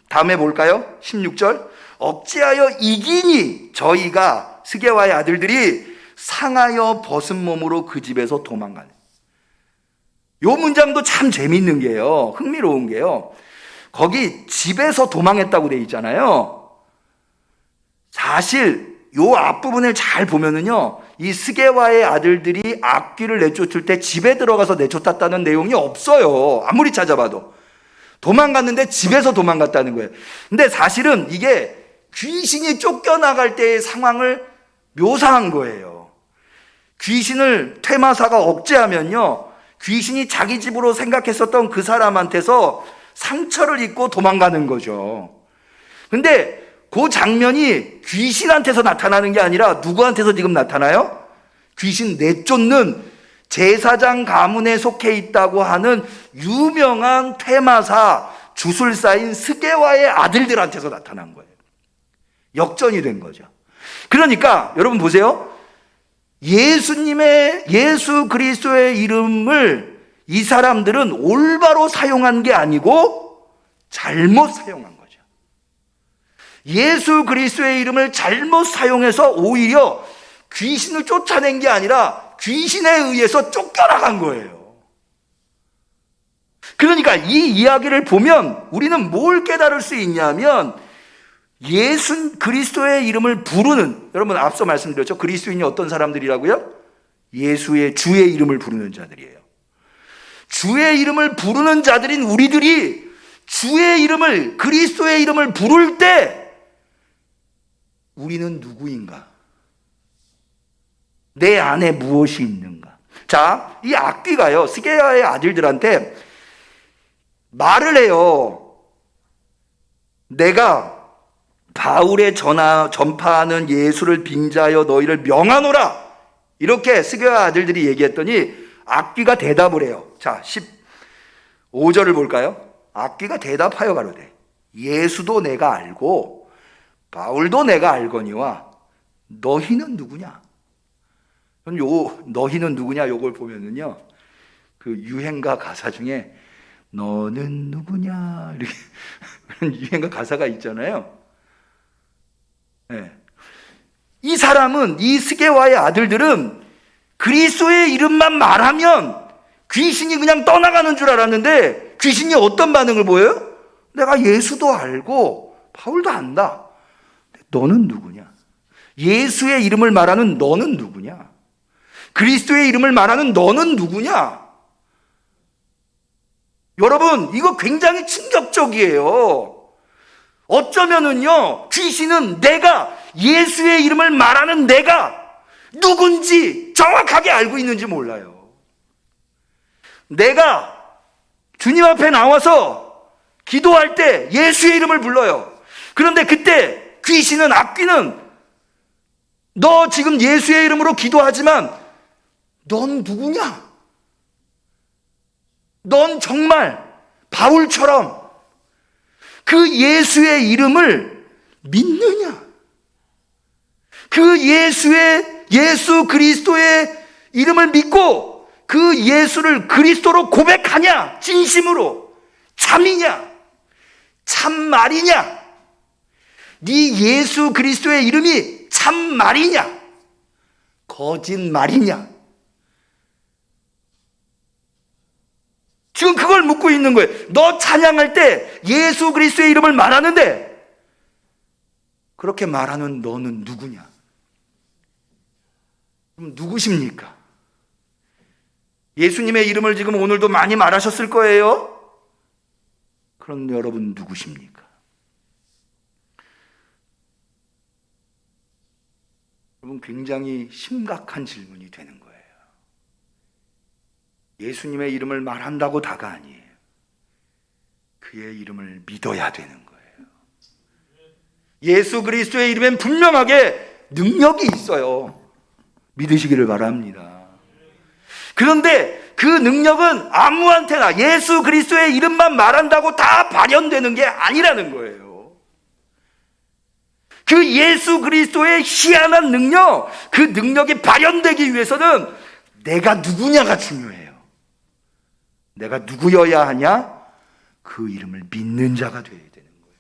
다음에 볼까요? 16절. 억제하여 이기니 저희가 스게와의 아들들이 상하여 벗은 몸으로 그 집에서 도망가네. 요 문장도 참 재밌는 게요. 흥미로운 게요. 거기 집에서 도망했다고 돼 있잖아요. 사실 요 앞부분을 잘 보면은요, 이 스게와의 아들들이 악귀를 내쫓을 때 집에 들어가서 내쫓았다는 내용이 없어요. 아무리 찾아봐도. 도망갔는데 집에서 도망갔다는 거예요. 근데 사실은 이게 귀신이 쫓겨나갈 때의 상황을 묘사한 거예요. 귀신을 퇴마사가 억제하면요, 귀신이 자기 집으로 생각했었던 그 사람한테서 상처를 입고 도망가는 거죠. 근데 그 장면이 귀신한테서 나타나는 게 아니라 누구한테서 지금 나타나요? 귀신 내쫓는 제사장 가문에 속해 있다고 하는 유명한 퇴마사 주술사인 스게와의 아들들한테서 나타난 거예요. 역전이 된 거죠. 그러니까 여러분 보세요. 예수 그리스도의 이름을 이 사람들은 올바로 사용한 게 아니고 잘못 사용한 거죠. 예수 그리스도의 이름을 잘못 사용해서 오히려 귀신을 쫓아낸 게 아니라 귀신에 의해서 쫓겨나간 거예요. 그러니까 이 이야기를 보면 우리는 뭘 깨달을 수 있냐면, 예수 그리스도의 이름을 부르는, 여러분 앞서 말씀드렸죠. 그리스도인이 어떤 사람들이라고요? 주의 이름을 부르는 자들이에요. 주의 이름을 부르는 자들인 우리들이 주의 이름을, 그리스도의 이름을 부를 때 우리는 누구인가? 내 안에 무엇이 있는가? 자, 이 악귀가요, 스게야의 아들들한테 말을 해요. 내가 바울의 전파하는 예수를 빙자하여 너희를 명하노라. 이렇게 스게야 아들들이 얘기했더니 악귀가 대답을 해요. 자, 15절을 볼까요? 악귀가 대답하여 가로되 예수도 내가 알고 바울도 내가 알거니와 너희는 누구냐? 너희는 누구냐? 요걸 보면은요, 그 유행가 가사 중에 너는 누구냐? 이렇게 그런 유행가 가사가 있잖아요. 네. 이 사람은, 이 스게와의 아들들은 그리스도의 이름만 말하면 귀신이 그냥 떠나가는 줄 알았는데 귀신이 어떤 반응을 보여요? 내가 예수도 알고 바울도 안다. 너는 누구냐? 예수의 이름을 말하는 너는 누구냐? 그리스도의 이름을 말하는 너는 누구냐? 여러분, 이거 굉장히 충격적이에요. 어쩌면은요, 귀신은 내가 예수의 이름을 말하는 내가 누군지 정확하게 알고 있는지 몰라요. 내가 주님 앞에 나와서 기도할 때 예수의 이름을 불러요. 그런데 그때 귀신은, 악귀는 너 지금 예수의 이름으로 기도하지만 넌 누구냐? 넌 정말 바울처럼 그 예수의 이름을 믿느냐? 그 예수 그리스도의 이름을 믿고 그 예수를 그리스도로 고백하냐? 진심으로 참이냐? 참말이냐? 네 예수 그리스도의 이름이 참말이냐? 거짓말이냐? 지금 그걸 묻고 있는 거예요. 너 찬양할 때 예수 그리스도의 이름을 말하는데 그렇게 말하는 너는 누구냐? 그럼 누구십니까? 예수님의 이름을 지금 오늘도 많이 말하셨을 거예요. 그럼 여러분 누구십니까? 여러분, 굉장히 심각한 질문이 되는 거예요. 예수님의 이름을 말한다고 다가 아니에요. 그의 이름을 믿어야 되는 거예요. 예수 그리스도의 이름엔 분명하게 능력이 있어요. 믿으시기를 바랍니다. 그런데 그 능력은 아무한테나 예수 그리스도의 이름만 말한다고 다 발현되는 게 아니라는 거예요. 그 예수 그리스도의 희한한 능력, 그 능력이 발현되기 위해서는 내가 누구냐가 중요해요. 내가 누구여야 하냐? 그 이름을 믿는 자가 되어야 되는 거예요.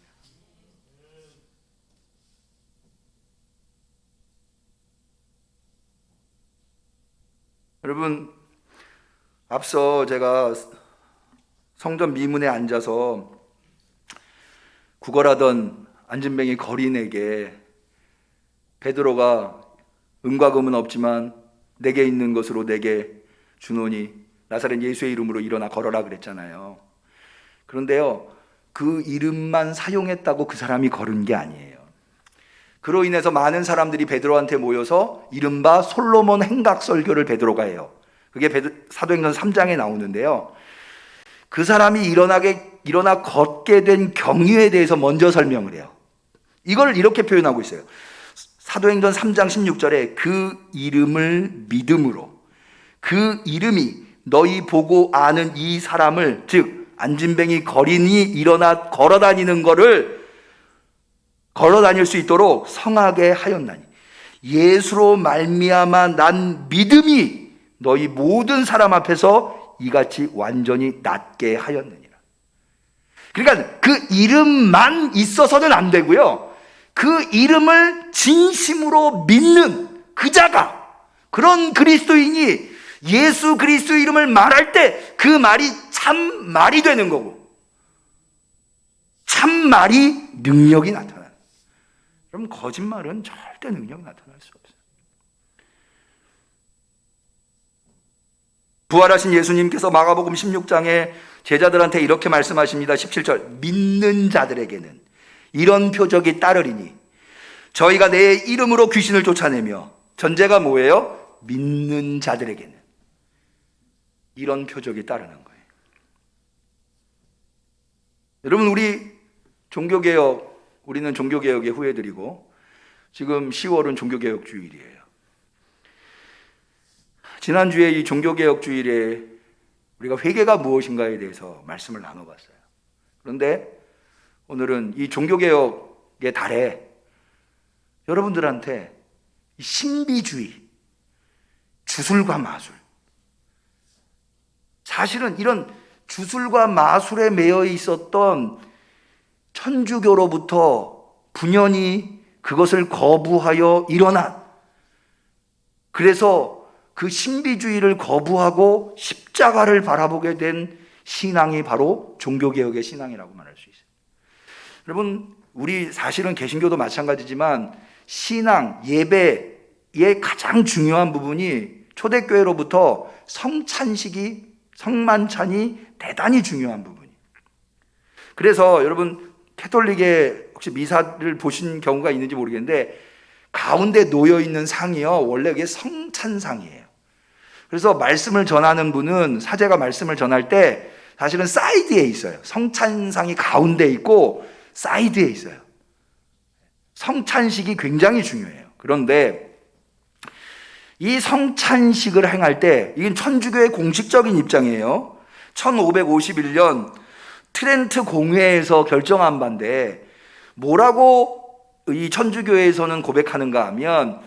여러분, 앞서 제가 성전 미문에 앉아서 구걸하던 안진뱅이 거린에게 베드로가 은과 금은 없지만 내게 있는 것으로 내게 주노니 나사렛 예수의 이름으로 일어나 걸어라 그랬잖아요. 그런데요, 그 이름만 사용했다고 그 사람이 걸은 게 아니에요. 그로 인해서 많은 사람들이 베드로한테 모여서 이른바 솔로몬 행각 설교를 베드로가 해요. 그게 사도행전 3장에 나오는데요. 그 사람이 일어나 걷게 된 경위에 대해서 먼저 설명을 해요. 이걸 이렇게 표현하고 있어요. 사도행전 3장 16절에 그 이름을 믿음으로, 그 이름이 너희 보고 아는 이 사람을, 즉 안진뱅이 거린이 일어나 걸어다니는 거를 걸어다닐 수 있도록 성하게 하였나니 예수로 말미암아 난 믿음이 너희 모든 사람 앞에서 이같이 완전히 낫게 하였느니라. 그러니까 그 이름만 있어서는 안 되고요, 그 이름을 진심으로 믿는 그 자가, 그런 그리스도인이 예수 그리스도의 이름을 말할 때 그 말이 참 말이 되는 거고, 참 말이 능력이 나타나는. 그럼 거짓말은 절대 능력이 나타날 수 없어요. 부활하신 예수님께서 마가복음 16장에 제자들한테 이렇게 말씀하십니다. 17절, 믿는 자들에게는 이런 표적이 따르리니 저희가 내 이름으로 귀신을 쫓아내며, 전제가 뭐예요? 믿는 자들에게는. 이런 표적이 따르는 거예요. 여러분, 우리는 종교개혁의 후예들이고 지금 10월은 종교개혁 주일이에요. 지난주에 이 종교개혁 주일에 우리가 회개가 무엇인가에 대해서 말씀을 나눠봤어요. 그런데 오늘은 이 종교개혁의 달에 여러분들한테 이 신비주의, 주술과 마술, 사실은 이런 주술과 마술에 매여 있었던 천주교로부터 분연히 그것을 거부하여 일어난, 그래서 그 신비주의를 거부하고 십자가를 바라보게 된 신앙이 바로 종교개혁의 신앙이라고 말할 수 있어요. 여러분, 우리 사실은 개신교도 마찬가지지만 신앙, 예배의 가장 중요한 부분이 초대교회로부터 성만찬이 대단히 중요한 부분이에요. 그래서 여러분, 캐톨릭의 혹시 미사를 보신 경우가 있는지 모르겠는데 가운데 놓여 있는 상이요, 원래 이게 성찬상이에요. 그래서 말씀을 전하는 분은, 사제가 말씀을 전할 때 사실은 사이드에 있어요. 성찬상이 가운데 있고 사이드에 있어요. 성찬식이 굉장히 중요해요. 그런데 이 성찬식을 행할 때, 이건 천주교의 공식적인 입장이에요. 1551년 트렌트 공회에서 결정한 바인데, 뭐라고 이 천주교에서는 고백하는가 하면,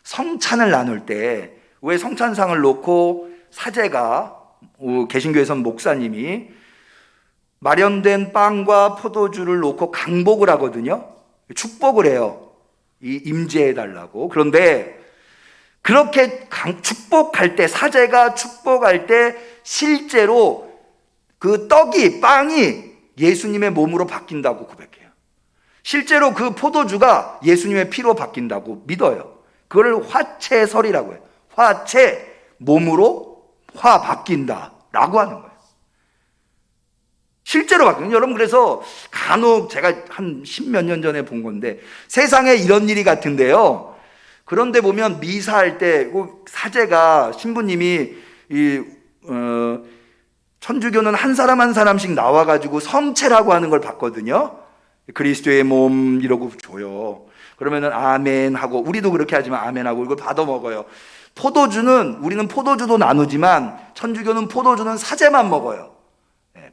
성찬을 나눌 때 왜 성찬상을 놓고 사제가, 개신교에서는 목사님이 마련된 빵과 포도주를 놓고 강복을 하거든요. 축복을 해요. 임재해달라고. 그런데 그렇게 축복할 때, 사제가 축복할 때 실제로 그 빵이 예수님의 몸으로 바뀐다고 고백해요. 실제로 그 포도주가 예수님의 피로 바뀐다고 믿어요. 그걸 화채설이라고 해요. 화채, 몸으로 화 바뀐다라고 하는 거예요. 실제로 바뀌는. 여러분, 그래서 간혹 제가 한 10몇 년 전에 본 건데, 세상에 이런 일이 같은데요. 그런데 보면 미사할 때 사제가, 신부님이 천주교는 한 사람 한 사람씩 나와가지고 성체라고 하는 걸 봤거든요. 그리스도의 몸 이러고 줘요. 그러면은 아멘 하고, 우리도 그렇게 하지만 아멘 하고 이걸 받아 먹어요. 우리는 포도주도 나누지만 천주교는 포도주는 사제만 먹어요.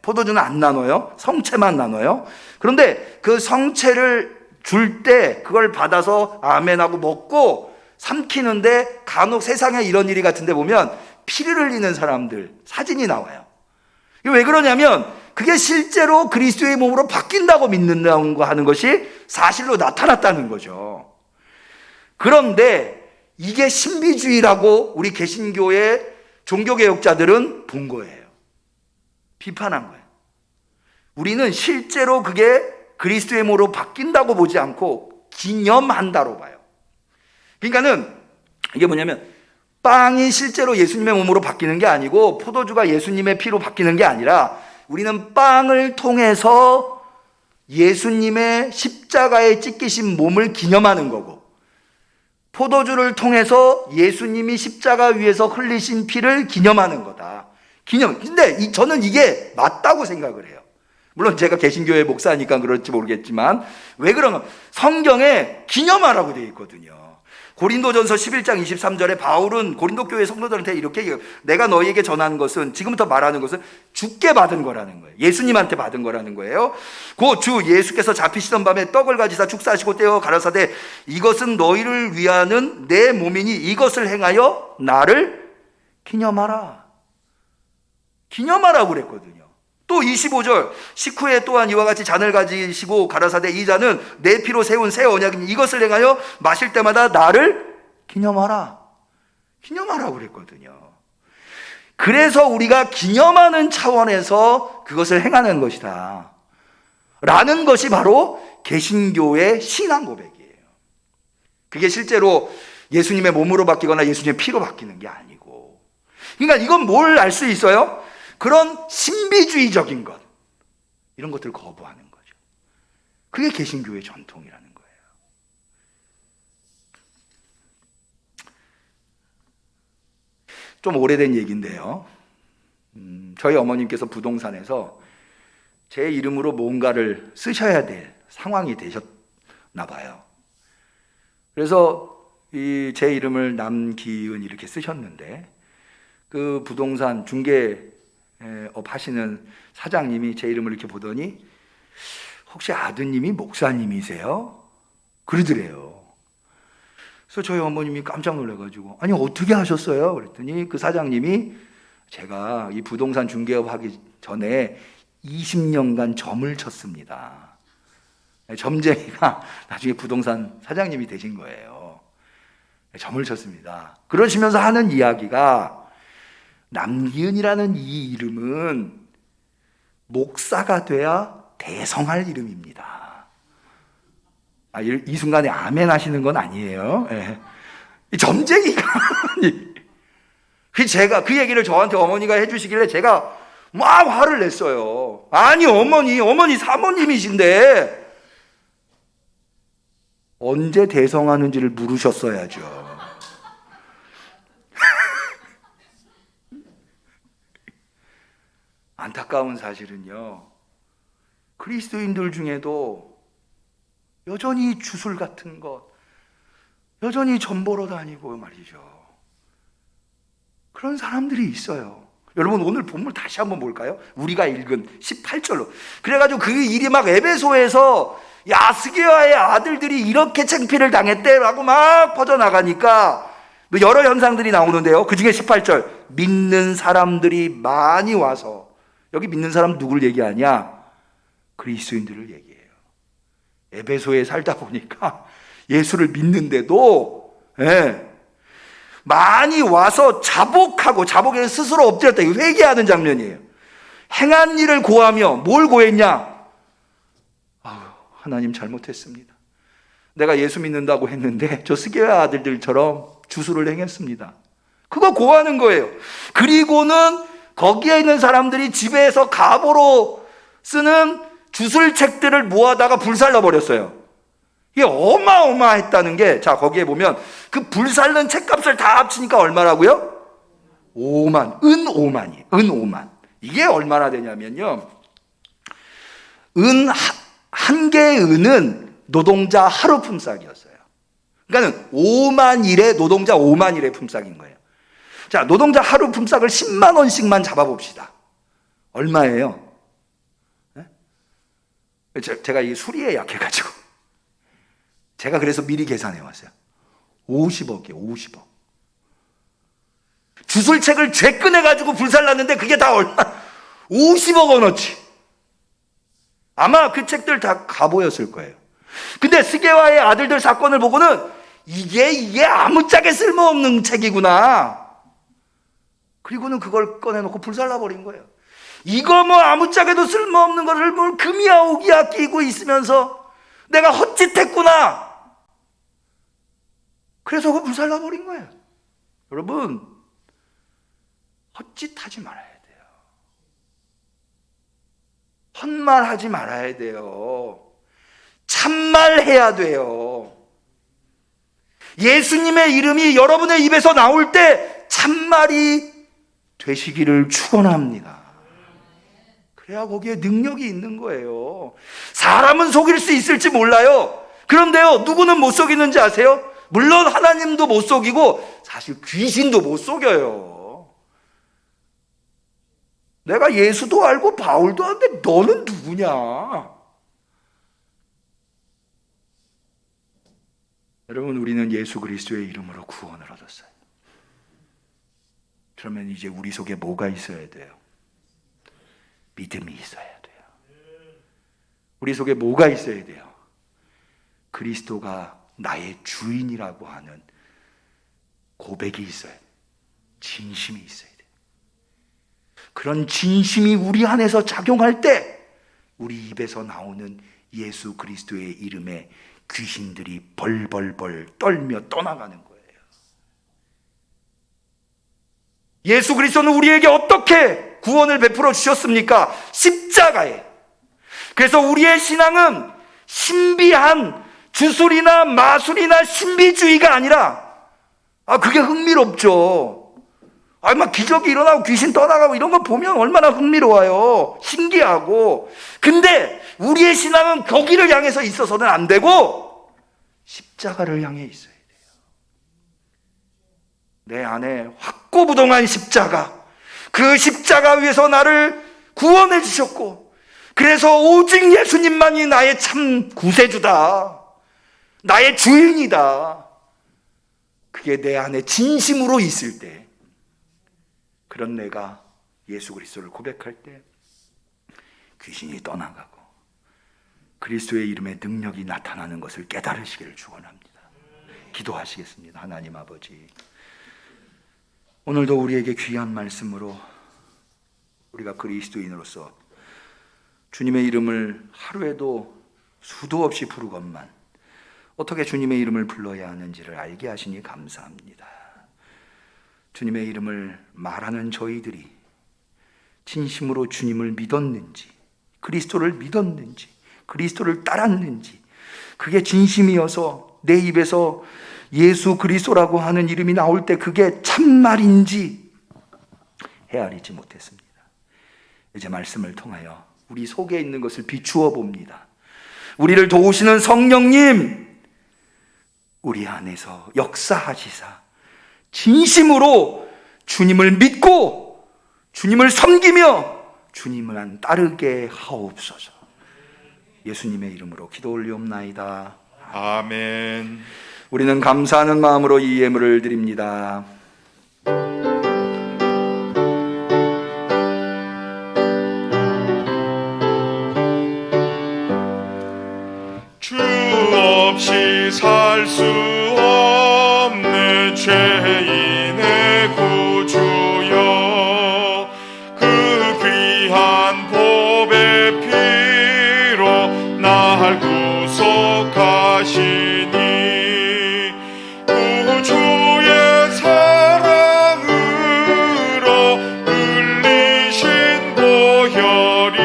포도주는 안 나눠요. 성체만 나눠요. 그런데 그 성체를 줄 때 그걸 받아서 아멘하고 먹고 삼키는데, 간혹 세상에 이런 일이 같은데 보면 피를 흘리는 사람들 사진이 나와요. 이게 왜 그러냐면, 그게 실제로 그리스도의 몸으로 바뀐다고 믿는다는 거 하는 것이 사실로 나타났다는 거죠. 그런데 이게 신비주의라고 우리 개신교의 종교개혁자들은 본 거예요. 비판한 거예요. 우리는 실제로 그게 그리스도의 몸으로 바뀐다고 보지 않고 기념한다로 봐요. 그러니까는 이게 뭐냐면, 빵이 실제로 예수님의 몸으로 바뀌는 게 아니고 포도주가 예수님의 피로 바뀌는 게 아니라, 우리는 빵을 통해서 예수님의 십자가에 찢기신 몸을 기념하는 거고, 포도주를 통해서 예수님이 십자가 위에서 흘리신 피를 기념하는 거다. 근데 저는 이게 맞다고 생각을 해요. 물론 제가 개신교의 목사니까 그럴지 모르겠지만, 왜 그러면 성경에 기념하라고 되어 있거든요. 고린도전서 11장 23절에 바울은 고린도 교회 성도들한테 이렇게 얘기해요. 내가 너희에게 전하는 것은, 지금부터 말하는 것은 주께 받은 거라는 거예요. 예수님한테 받은 거라는 거예요. 그 주 예수께서 잡히시던 밤에 떡을 가지사 축사하시고 떼어 가라사대, 이것은 너희를 위하는 내 몸이니 이것을 행하여 나를 기념하라. 기념하라고 그랬거든요. 또 25절, 식후에 또한 이와 같이 잔을 가지시고 가라사대, 이 잔은 내 피로 세운 새 언약이니 이것을 행하여 마실 때마다 나를 기념하라. 기념하라고 그랬거든요. 그래서 우리가 기념하는 차원에서 그것을 행하는 것이다 라는 것이 바로 개신교의 신앙 고백이에요. 그게 실제로 예수님의 몸으로 바뀌거나 예수님의 피로 바뀌는 게 아니고, 그러니까 이건 뭘 알 수 있어요? 그런 신비주의적인 것, 이런 것들을 거부하는 거죠. 그게 개신교의 전통이라는 거예요. 좀 오래된 얘기인데요. 저희 어머님께서 부동산에서 제 이름으로 뭔가를 쓰셔야 될 상황이 되셨나 봐요. 그래서 제 이름을 남기은 이렇게 쓰셨는데, 그 부동산 중개업 하시는 사장님이 제 이름을 이렇게 보더니 혹시 아드님이 목사님이세요? 그러더래요. 그래서 저희 어머님이 깜짝 놀라가지고 아니 어떻게 하셨어요? 그랬더니 그 사장님이 제가 이 부동산 중개업 하기 전에 20년간 점을 쳤습니다. 점쟁이가 나중에 부동산 사장님이 되신 거예요. 점을 쳤습니다. 그러시면서 하는 이야기가 남기은이라는 이 이름은 목사가 돼야 대성할 이름입니다. 이 순간에 아멘 하시는 건 아니에요. 예. 이 점쟁이가 제가 그 얘기를 저한테 어머니가 해주시길래 제가 막 화를 냈어요. 아니 어머니 사모님이신데 언제 대성하는지를 물으셨어야죠. 안타까운 사실은요, 그리스도인들 중에도 여전히 주술 같은 것, 여전히 점 보러 다니고 말이죠. 그런 사람들이 있어요. 여러분 오늘 본문 다시 한번 볼까요? 우리가 읽은 18절로. 그래가지고 그 일이 막 에베소에서 야 스게와의 아들들이 이렇게 창피를 당했대라고 막 퍼져나가니까 여러 현상들이 나오는데요. 그 중에 18절, 믿는 사람들이 많이 와서, 여기 믿는 사람 누굴 얘기하냐? 그리스도인들을 얘기해요. 에베소에 살다 보니까 예수를 믿는데도 많이 와서 자복하고, 자복에 스스로 엎드렸다, 회개하는 장면이에요. 행한 일을 고하며, 뭘 고했냐? 하나님 잘못했습니다. 내가 예수 믿는다고 했는데 저 스게와 아들들처럼 주술을 행했습니다. 그거 고하는 거예요. 그리고는 거기에 있는 사람들이 집에서 가보로 쓰는 주술책들을 모아다가 불살라 버렸어요. 이게 어마어마했다는 게, 자 거기에 보면 그 불살른 책값을 다 합치니까 얼마라고요? 5만, 은 5만이에요. 은 5만. 이게 얼마나 되냐면요, 한 개의 은은 노동자 하루 품삯이었어요. 그러니까 5만 일에 노동자 5만 일의 품삯인 거예요. 자, 노동자 하루 품삯을 10만 원씩만 잡아봅시다. 얼마예요? 제가 이 수리에 약해가지고 제가 그래서 미리 계산해 왔어요. 50억이에요. 50억. 주술책을 죄끈해가지고 불살랐는데 그게 다 얼마? 50억 원어치. 아마 그 책들 다 가보였을 거예요. 근데 스게와의 아들들 사건을 보고는 이게 아무짝에 쓸모없는 책이구나. 그리고는 그걸 꺼내놓고 불살라버린 거예요. 이거 뭐 아무짝에도 쓸모없는 거를 뭘 금이야 오기야 끼고 있으면서 내가 헛짓했구나. 그래서 그거 불살라버린 거예요. 여러분, 헛짓하지 말아야 돼요. 헛말하지 말아야 돼요. 참말해야 돼요. 예수님의 이름이 여러분의 입에서 나올 때 참말이 되시기를 축원합니다. 그래야 거기에 능력이 있는 거예요. 사람은 속일 수 있을지 몰라요. 그런데요, 누구는 못 속이는지 아세요? 물론 하나님도 못 속이고 사실 귀신도 못 속여요. 내가 예수도 알고 바울도 아는데 너는 누구냐? 여러분, 우리는 예수 그리스도의 이름으로 구원을 얻었어요. 그러면 이제 우리 속에 뭐가 있어야 돼요? 믿음이 있어야 돼요. 우리 속에 뭐가 있어야 돼요? 그리스도가 나의 주인이라고 하는 고백이 있어야 돼요. 진심이 있어야 돼요. 그런 진심이 우리 안에서 작용할 때 우리 입에서 나오는 예수 그리스도의 이름에 귀신들이 벌벌벌 떨며 떠나가는 거예요. 예수 그리스도는 우리에게 어떻게 구원을 베풀어 주셨습니까? 십자가에. 그래서 우리의 신앙은 신비한 주술이나 마술이나 신비주의가 아니라, 그게 흥미롭죠. 막 기적이 일어나고 귀신 떠나가고 이런 거 보면 얼마나 흥미로워요. 신기하고. 근데 우리의 신앙은 거기를 향해서 있어서는 안 되고 십자가를 향해 있어야 돼요. 내 안에 확고부동한 십자가, 그 십자가 위에서 나를 구원해 주셨고, 그래서 오직 예수님만이 나의 참 구세주다, 나의 주인이다. 그게 내 안에 진심으로 있을 때, 그런 내가 예수 그리스도를 고백할 때 귀신이 떠나가고 그리스도의 이름의 능력이 나타나는 것을 깨달으시기를 축원합니다. 기도하시겠습니다. 하나님 아버지, 오늘도 우리에게 귀한 말씀으로 우리가 그리스도인으로서 주님의 이름을 하루에도 수도 없이 부르건만 어떻게 주님의 이름을 불러야 하는지를 알게 하시니 감사합니다. 주님의 이름을 말하는 저희들이 진심으로 주님을 믿었는지, 그리스도를 믿었는지, 그리스도를 따랐는지, 그게 진심이어서 내 입에서 예수 그리스도라고 하는 이름이 나올 때 그게 참말인지 헤아리지 못했습니다. 이제 말씀을 통하여 우리 속에 있는 것을 비추어 봅니다. 우리를 도우시는 성령님, 우리 안에서 역사하시사 진심으로 주님을 믿고 주님을 섬기며 주님을 따르게 하옵소서. 예수님의 이름으로 기도 올리옵나이다. 아멘. 우리는 감사하는 마음으로 이 예물을 드립니다. 주 없이 살 수 없는 죄인의 구주여, 그 귀한 보배 피로 날 구속하시니 구주의 사랑으로 흘리신 보혈이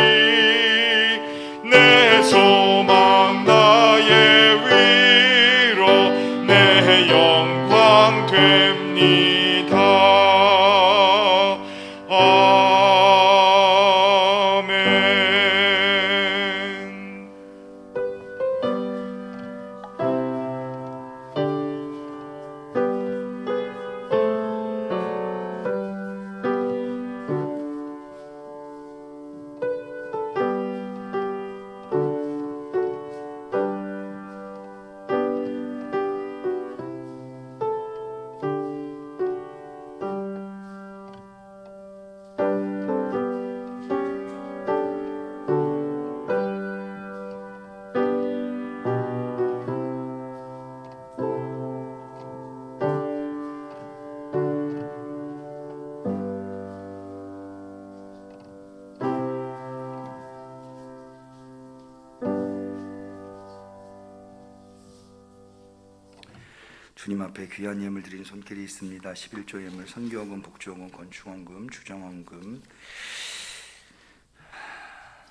내 소망 나의 위로 내 영광 됩니다. 아멘. 주님 앞에 귀한 예물 드린 손길이 있습니다. 11조 예물, 선교원금, 복주원금, 건축원금, 주정원금,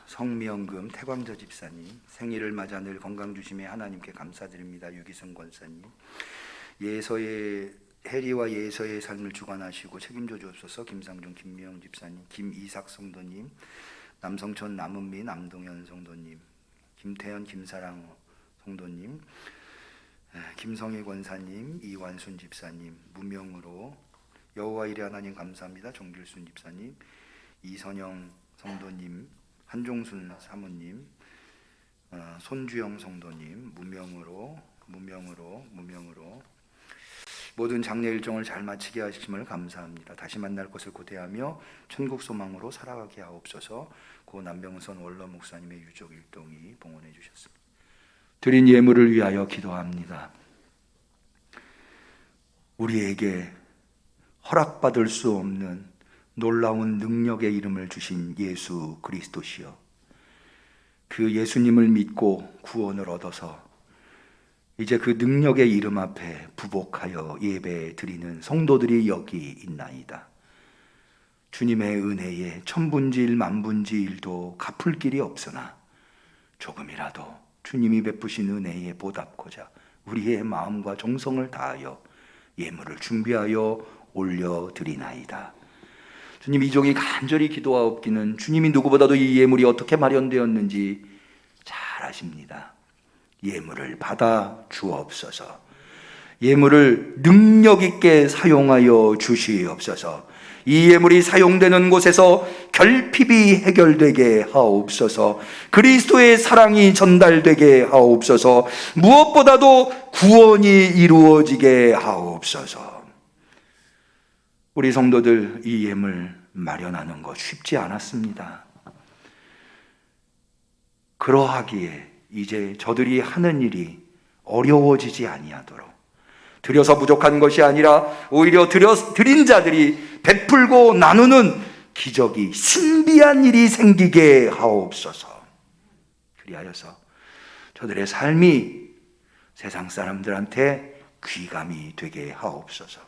성미원금, 태광저 집사님, 생일을 맞아 늘 건강 주심에 하나님께 감사드립니다. 유기성 권사님, 예서의 해리와 예서의 삶을 주관하시고 책임져 주옵소서. 김상중, 김미영 집사님, 김이삭 성도님, 남성천, 남은미, 남동현 성도님, 김태현, 김사랑 성도님, 김성희 권사님, 이완순 집사님, 무명으로 여호와 일의 하나님 감사합니다. 정길순 집사님, 이선영 성도님, 한종순 사모님, 손주영 성도님, 무명으로 모든 장례 일정을 잘 마치게 하심을 감사합니다. 다시 만날 것을 고대하며 천국 소망으로 살아가게 하옵소서. 고 남병선 원로 목사님의 유족 일동이 봉헌해 주셨습니다. 드린 예물을 위하여 기도합니다. 우리에게 허락받을 수 없는 놀라운 능력의 이름을 주신 예수 그리스도시여, 그 예수님을 믿고 구원을 얻어서 이제 그 능력의 이름 앞에 부복하여 예배 드리는 성도들이 여기 있나이다. 주님의 은혜에 천분지일 만분지일도 갚을 길이 없으나 조금이라도 주님이 베푸신 은혜에 보답고자 우리의 마음과 정성을 다하여 예물을 준비하여 올려드리나이다. 주님, 이 종이 간절히 기도하옵기는 주님이 누구보다도 이 예물이 어떻게 마련되었는지 잘 아십니다. 예물을 받아 주옵소서. 예물을 능력 있게 사용하여 주시옵소서. 이 예물이 사용되는 곳에서 결핍이 해결되게 하옵소서. 그리스도의 사랑이 전달되게 하옵소서. 무엇보다도 구원이 이루어지게 하옵소서. 우리 성도들, 이 예물 마련하는 것 쉽지 않았습니다. 그러하기에 이제 저들이 하는 일이 어려워지지 아니하도록, 드려서 부족한 것이 아니라 오히려 드린 자들이 베풀고 나누는 기적이, 신비한 일이 생기게 하옵소서. 그리하여서 저들의 삶이 세상 사람들한테 귀감이 되게 하옵소서.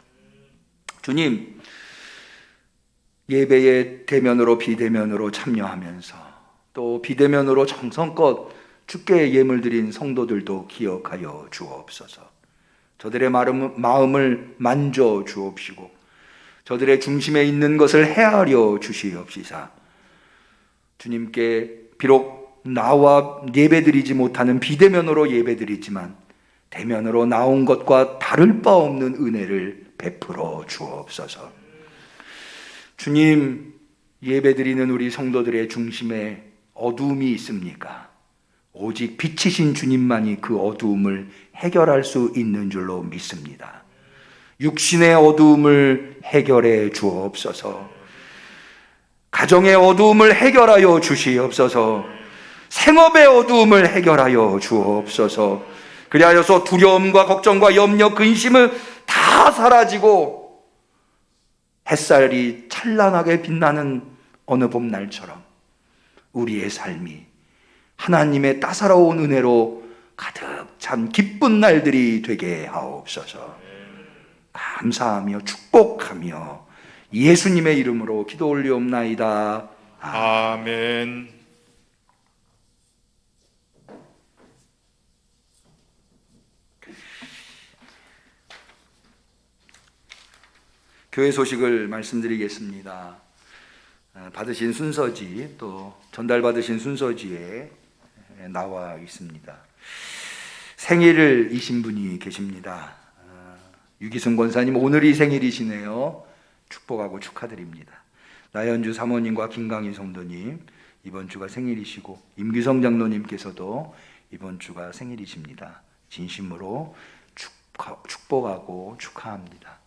주님, 예배에 대면으로 비대면으로 참여하면서 또 비대면으로 정성껏 주께 예물 드린 성도들도 기억하여 주옵소서. 저들의 마음을 만져 주옵시고 저들의 중심에 있는 것을 헤아려 주시옵시사. 주님께 비록 나와 예배드리지 못하는 비대면으로 예배드리지만 대면으로 나온 것과 다를 바 없는 은혜를 베풀어 주옵소서. 주님, 예배드리는 우리 성도들의 중심에 어두움이 있습니까? 오직 빛이신 주님만이 그 어두움을 해결할 수 있는 줄로 믿습니다. 육신의 어두움을 해결해 주옵소서. 가정의 어두움을 해결하여 주시옵소서. 생업의 어두움을 해결하여 주옵소서. 그리하여서 두려움과 걱정과 염려, 근심은 다 사라지고 햇살이 찬란하게 빛나는 어느 봄날처럼 우리의 삶이 하나님의 따사로운 은혜로 가득 찬 기쁜 날들이 되게 하옵소서. 감사하며 축복하며 예수님의 이름으로 기도 올리옵나이다. 아멘. 교회 소식을 말씀드리겠습니다. 받으신 순서지, 또 전달받으신 순서지에 나와 있습니다. 생일을 이신 분이 계십니다. 유기순 권사님, 오늘이 생일이시네요. 축복하고 축하드립니다. 나연주 사모님과 김강희 성도님, 이번 주가 생일이시고 임규성 장로님께서도 이번 주가 생일이십니다. 진심으로 축복하고 축하합니다.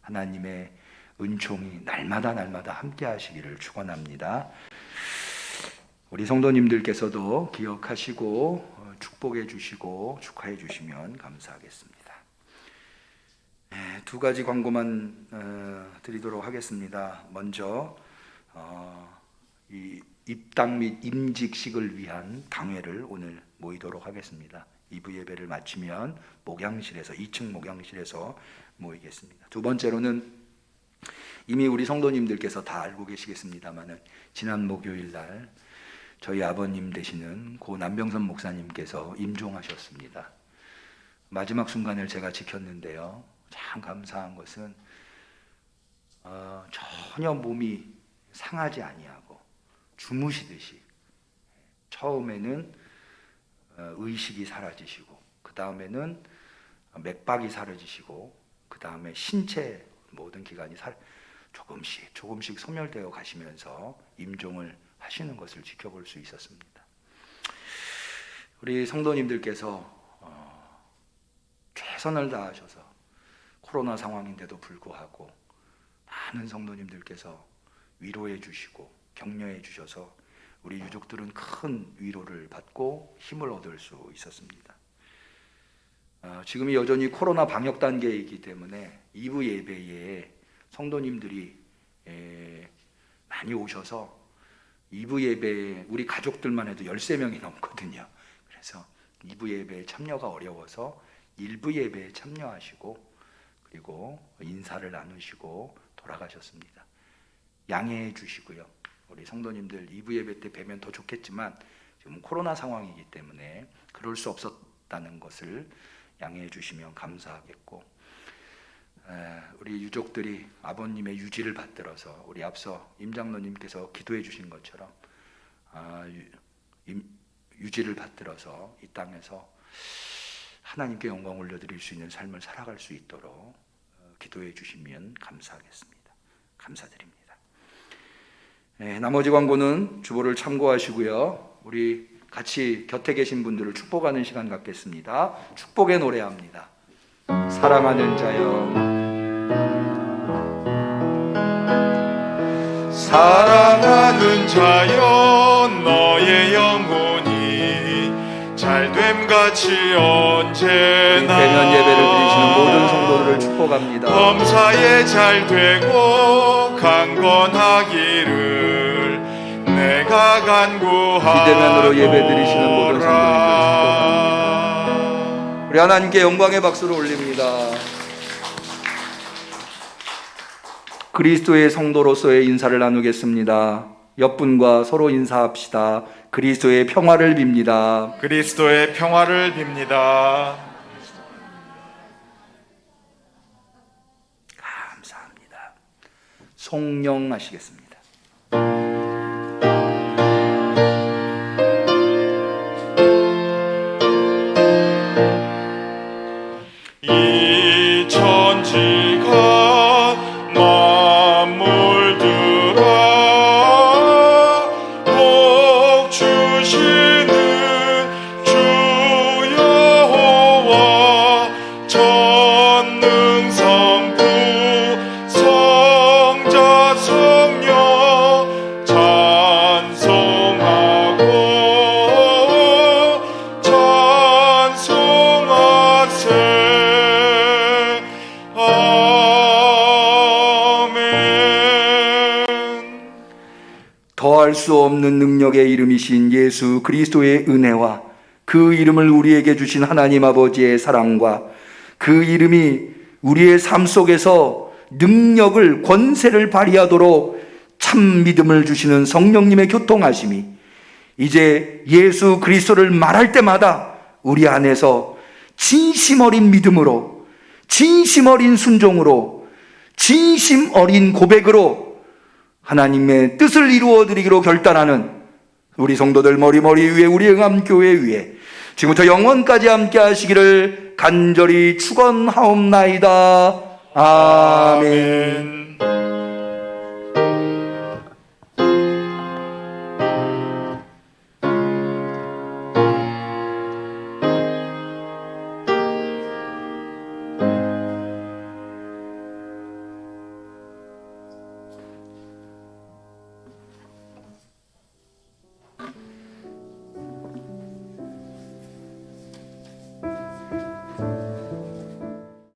하나님의 은총이 날마다 함께 하시기를 축원합니다. 우리 성도님들께서도 기억하시고 축복해 주시고 축하해 주시면 감사하겠습니다. 두 가지 광고만 드리도록 하겠습니다. 먼저 이 입당 및 임직식을 위한 당회를 오늘 모이도록 하겠습니다. 2부 예배를 마치면 목양실에서 2층 목양실에서 모이겠습니다. 두 번째로는 이미 우리 성도님들께서 다 알고 계시겠습니다만은 지난 목요일 날 저희 아버님 되시는 고 남병선 목사님께서 임종하셨습니다. 마지막 순간을 제가 지켰는데요. 참 감사한 것은 전혀 몸이 상하지 아니하고 주무시듯이 처음에는 의식이 사라지시고 그 다음에는 맥박이 사라지시고 그 다음에 신체 모든 기관이 조금씩 소멸되어 가시면서 임종을 하시는 것을 지켜볼 수 있었습니다. 우리 성도님들께서 최선을 다하셔서 코로나 상황인데도 불구하고 많은 성도님들께서 위로해 주시고 격려해 주셔서 우리 유족들은 큰 위로를 받고 힘을 얻을 수 있었습니다. 지금이 여전히 코로나 방역 단계이기 때문에 2부 예배에 성도님들이 많이 오셔서 2부 예배에 우리 가족들만 해도 13명이 넘거든요. 그래서 2부 예배에 참여가 어려워서 1부 예배에 참여하시고 그리고 인사를 나누시고 돌아가셨습니다. 양해해 주시고요. 우리 성도님들 2부 예배 때 뵈면 더 좋겠지만 지금 코로나 상황이기 때문에 그럴 수 없었다는 것을 양해해 주시면 감사하겠고, 우리 유족들이 아버님의 유지를 받들어서 우리 앞서 임장로님께서 기도해 주신 것처럼 유지를 받들어서 이 땅에서 하나님께 영광 올려드릴 수 있는 삶을 살아갈 수 있도록 기도해 주시면 감사하겠습니다. 감사드립니다. 나머지 광고는 주보를 참고하시고요. 우리 같이 곁에 계신 분들을 축복하는 시간 갖겠습니다. 축복의 노래합니다. 사랑하는 자여, 사랑하는 자여, 너의 영혼이 잘됨같이 언제나 대면 예배를 드리시는 모든 성도들을 축복합니다. 범사에 잘되고 강건하기를 내가 간구하노라. 비대면으로 예배 드리시는 모든 성도님들 축복합니다. 우리 하나님께 영광의 박수를 올립니다. 그리스도의 성도로서의 인사를 나누겠습니다. 옆분과 서로 인사합시다. 그리스도의 평화를 빕니다. 그리스도의 평화를 빕니다. 감사합니다. 송영하시겠습니다. 이 천지가 만물들아 복 주시는 주 여호와 전능성부 성자 성령 찬송하고 찬송하세. 더할 수 없는 능력의 이름이신 예수 그리스도의 은혜와 그 이름을 우리에게 주신 하나님 아버지의 사랑과 그 이름이 우리의 삶 속에서 능력을, 권세를 발휘하도록 참 믿음을 주시는 성령님의 교통하심이 이제 예수 그리스도를 말할 때마다 우리 안에서 진심 어린 믿음으로, 진심 어린 순종으로, 진심 어린 고백으로 하나님의 뜻을 이루어드리기로 결단하는 우리 성도들 머리머리 위에 우리 응암교회 위에 지금부터 영원까지 함께 하시기를 간절히 축원하옵나이다. 아멘.